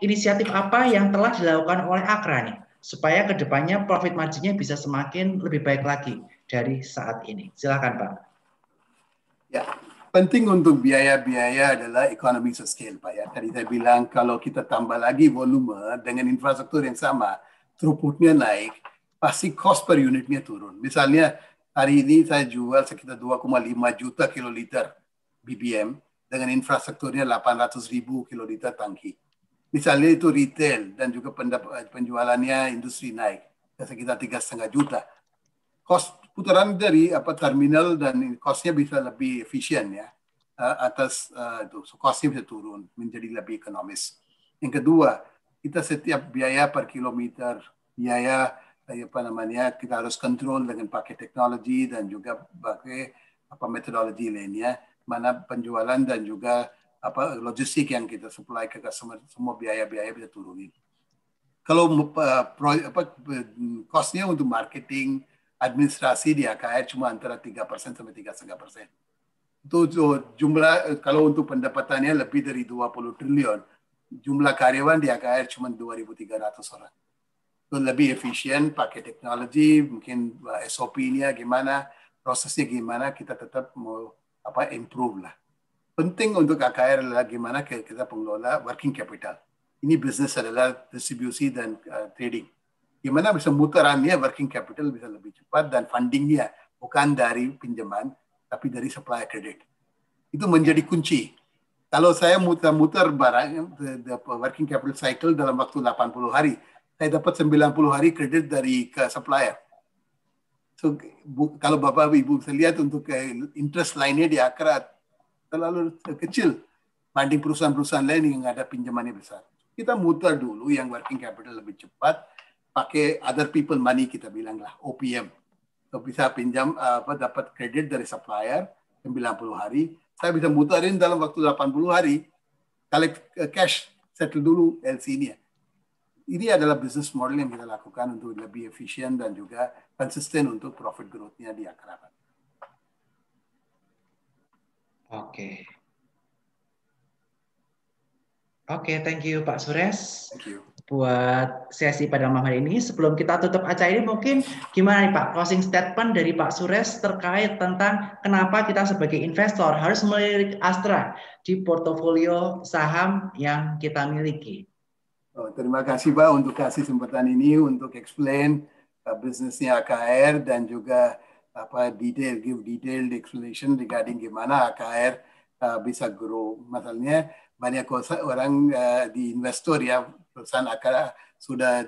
inisiatif apa yang telah dilakukan oleh Agra nih supaya kedepannya profit marginnya bisa semakin lebih baik lagi dari saat ini? Silakan Pak. Ya, penting untuk biaya-biaya adalah economies of scale Pak ya. Tadi saya bilang kalau kita tambah lagi volume dengan infrastruktur yang sama, throughput-nya naik, pasti cost per unitnya turun. Misalnya hari ini saya jual sekitar 2,5 juta kiloliter BBM dengan infrastrukturnya 800.000 kiloliter tangki. Misalnya itu retail dan juga penjualannya industri naik. sekitar 3,5 juta. Cost putaran dari terminal dan costnya bisa lebih efisien ya, atas itu, so costnya bisa turun menjadi lebih ekonomis. Yang kedua, kita setiap biaya per kilometer, biaya kita harus kontrol dengan pakai teknologi dan juga pakai metodologi lainnya, mana penjualan dan juga logistik yang kita supply ke customer, semua biaya-biaya bisa turunin. Kalau costnya untuk marketing, administrasi di AKR cuma antara 3% sampai 3,5%. Itu jumlah, kalau untuk pendapatannya lebih dari 20 triliun, jumlah karyawan di AKR cuma 2.300 orang. Itu lebih efisien, pakai teknologi, mungkin SOP-nya gimana, prosesnya gimana, kita tetap mau improve lah. Penting untuk AKR adalah gimana kita pengelola working capital. Ini bisnis adalah distribusi dan trading. Gimana bisa muterannya working capital bisa lebih cepat dan fundingnya bukan dari pinjaman tapi dari supply credit. Itu menjadi kunci. Kalau saya muter barang working capital cycle dalam waktu 80 hari, saya dapat 90 hari kredit dari supplier. So, kalau Bapak Ibu bisa lihat untuk interest lainnya di AKR terlalu kecil banding perusahaan-perusahaan lain yang ada pinjamannya besar. Kita muter dulu yang working capital lebih cepat, pakai other people money kita bilang lah, OPM. So, bisa pinjam dapat kredit dari supplier 90 hari, saya bisa muterin dalam waktu 80 hari, collect cash, settle dulu LC-nya. Ini adalah business model yang kita lakukan untuk lebih efisien dan juga konsisten untuk profit growth-nya di AKR. Oke, thank you Pak Suresh. Thank you. Buat sesi pada malam hari ini. Sebelum kita tutup acara ini, mungkin gimana nih Pak, closing statement dari Pak Suresh terkait tentang kenapa kita sebagai investor harus melirik Astra di portofolio saham yang kita miliki. Terima kasih Pak untuk kasih kesempatan ini untuk explain bisnisnya AKR dan juga give detailed explanation regarding gimana AKR bisa grow. Masalahnya banyak orang di investor ya, perusahaan AKR sudah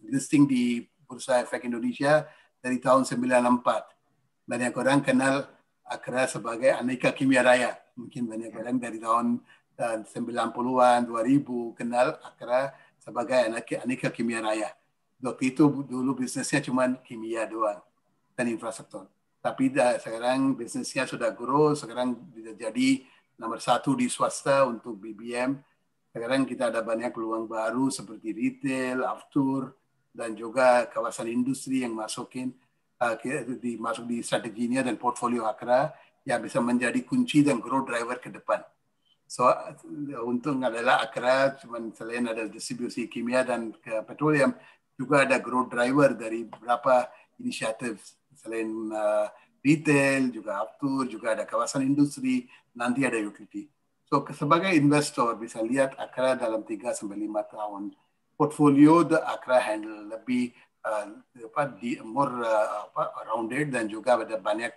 listing di Bursa Efek Indonesia dari tahun 94. Banyak orang kenal AKR sebagai Aneka Kimia Raya. Mungkin banyak orang dari tahun 90-an, 2000 kenal AKR sebagai Aneka Kimia Raya. Waktu itu dulu bisnisnya cuma kimia doang dan infrastruktur. Tapi sekarang bisnisnya sudah grow, sekarang bisa jadi nomor 1 di swasta untuk BBM. Sekarang kita ada banyak peluang baru seperti retail, aftur, dan juga kawasan industri yang masuk di strateginya dan portfolio AKR yang bisa menjadi kunci dan growth driver ke depan. So, untung adalah AKR cuman selain ada distribusi kimia dan petroleum, juga ada growth driver dari beberapa inisiatif selain retail, juga aftur, juga ada kawasan industri, nanti ada utility. So, sebagai investor bisa lihat AKR dalam 3-5 tahun. Portfolio AKR handle lebih more rounded dan juga ada banyak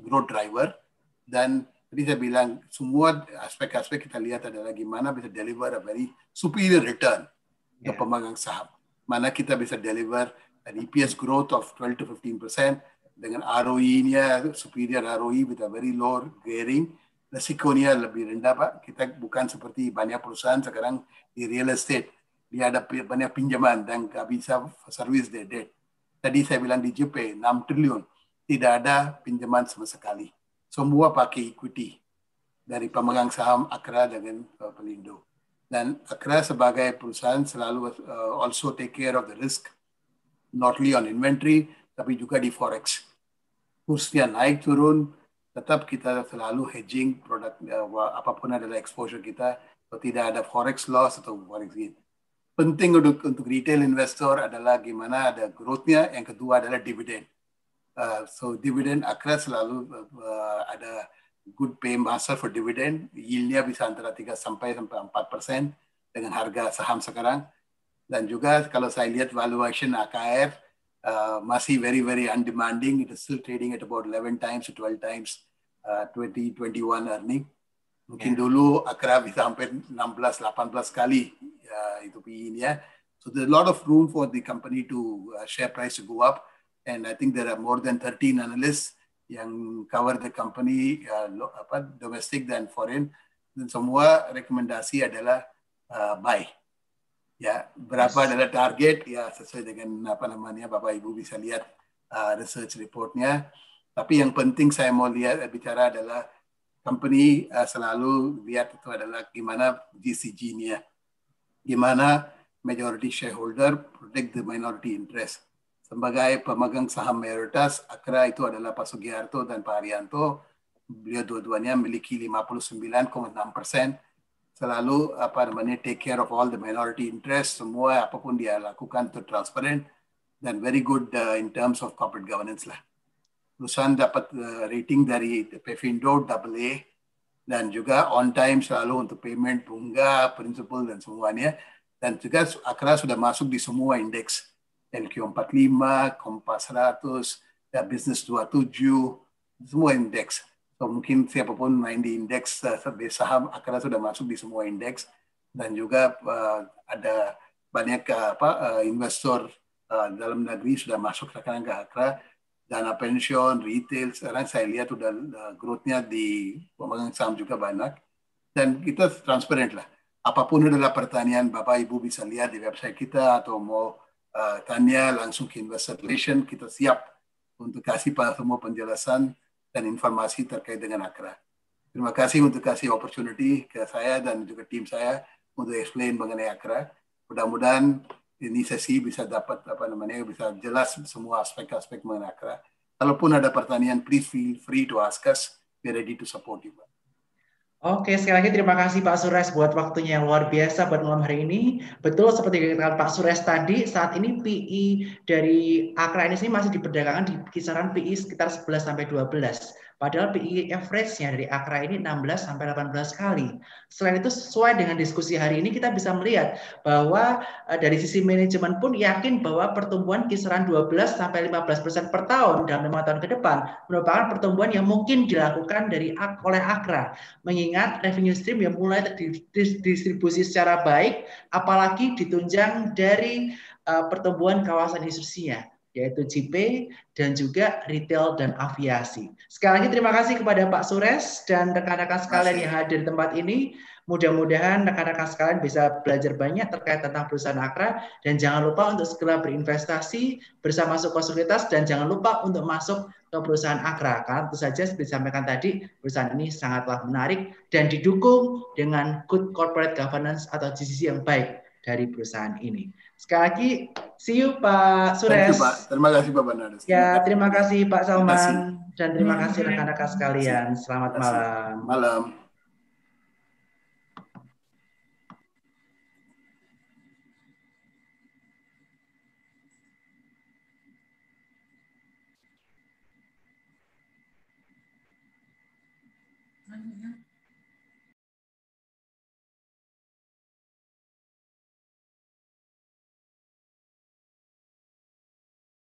growth driver. Dan tadi saya bilang semua aspek-aspek kita lihat adalah gimana bisa deliver a very superior return ke pemegang saham. Mana kita bisa deliver an EPS growth of 12-15% dengan ROE-nya superior ROE with a very low gearing. Resikonya lebih rendah Pak. Kita bukan seperti banyak perusahaan sekarang di real estate. Dia ada banyak pinjaman dan nggak bisa service their debt. Tadi saya bilang di JP 6 triliun. Tidak ada pinjaman sama sekali. Semua pakai equity dari pemegang saham AKR dengan Pelindo. Dan AKR sebagai perusahaan selalu also take care of the risk, not only on inventory, tapi juga di forex. Kursnya naik turun, tetap kita selalu hedging produk apapun adalah exposure kita, so tidak ada forex loss atau forex gain. Penting untuk retail investor adalah gimana ada growth-nya, yang kedua adalah dividend. So dividend AKR selalu ada good pay master for dividend, yield-nya bisa antara 3-4% dengan harga saham sekarang. Dan juga kalau saya lihat valuation AKR masih very undemanding, it is still trading at about 11 times to 12 times 2021 earning. Mungkin dulu AKR bisa hampir 16-18 kali itu PE-nya. So there's a lot of room for the company to share price to go up. And I think there are more than 13 analysts yang cover the company, domestic dan foreign. Dan semua rekomendasi adalah buy. Ya, berapa adalah target? Ya, sesuai dengan apa namanya, Bapak Ibu bisa lihat research reportnya. Tapi yang penting saya mau bicara adalah company selalu lihat itu adalah gimana GCG-nya, gimana majority shareholder protect the minority interest. Sebagai pemegang saham mayoritas, Akra itu adalah Pak Sugiharto dan Pak Arianto. Beliau dua-duanya memiliki 59,6%. Selalu take care of all the minority interest, semua apapun dia lakukan itu transparent dan very good in terms of corporate governance lah. Perusahaan dapat rating dari Pevindo AA dan juga on time selalu untuk payment, bunga, principal dan semuanya. Dan juga Akra sudah masuk di semua indeks, LQ45, Kompas 100, Business 27, semua indeks. So, mungkin siapapun main di indeks saham, Akra sudah masuk di semua indeks dan juga ada banyak investor dalam negeri sudah masuk sekarang ke Akra, dana pensiun, retail. Sekarang saya lihat sudah growth-nya di pemegang saham juga banyak dan kita transparent lah. Apapun adalah pertanyaan Bapak Ibu bisa lihat di website kita atau mau tanya langsung ke Investor Relation, kita siap untuk kasih semua penjelasan dan informasi terkait dengan Akra. Terima kasih untuk kasih opportunity ke saya dan juga tim saya untuk explain mengenai Akra. Mudah-mudahan ini sesi bisa dapat bisa jelas semua aspek-aspek mengenai Akra. Kalaupun ada pertanyaan, please feel free to ask us. We're ready to support you. Oke, sekali lagi terima kasih Pak Suresh buat waktunya yang luar biasa buat malam hari ini. Betul seperti yang dikatakan Pak Suresh tadi, saat ini PI dari Akra ini masih diperdagangkan di kisaran PI sekitar 11 sampai 12. Padahal PI average-nya dari Akra ini 16 sampai 18 kali. Selain itu sesuai dengan diskusi hari ini kita bisa melihat bahwa dari sisi manajemen pun yakin bahwa pertumbuhan kisaran 12 sampai 15% per tahun dalam 5 tahun ke depan merupakan pertumbuhan yang mungkin dilakukan oleh Akra. Mengingat revenue stream yang mulai terdistribusi secara baik, apalagi ditunjang dari pertumbuhan kawasan industri-nya, yaitu JP dan juga retail dan aviasi. Sekali lagi terima kasih kepada Pak Suresh dan rekan-rekan sekalian yang hadir di tempat ini. Mudah-mudahan rekan-rekan sekalian bisa belajar banyak terkait tentang perusahaan Akra dan jangan lupa untuk segera berinvestasi bersama Suko Sekuritas dan jangan lupa untuk masuk ke perusahaan Akra. Karena tentu saja seperti disampaikan tadi, perusahaan ini sangatlah menarik dan didukung dengan good corporate governance atau GCC yang baik dari perusahaan ini. Sekali lagi, see you Pak Suresh. Thank you, Pak. Terima kasih Pak Bernardus. Ya, terima kasih Pak Salman dan terima kasih rekan-rekan sekalian. Selamat malam. Malam. Thank you.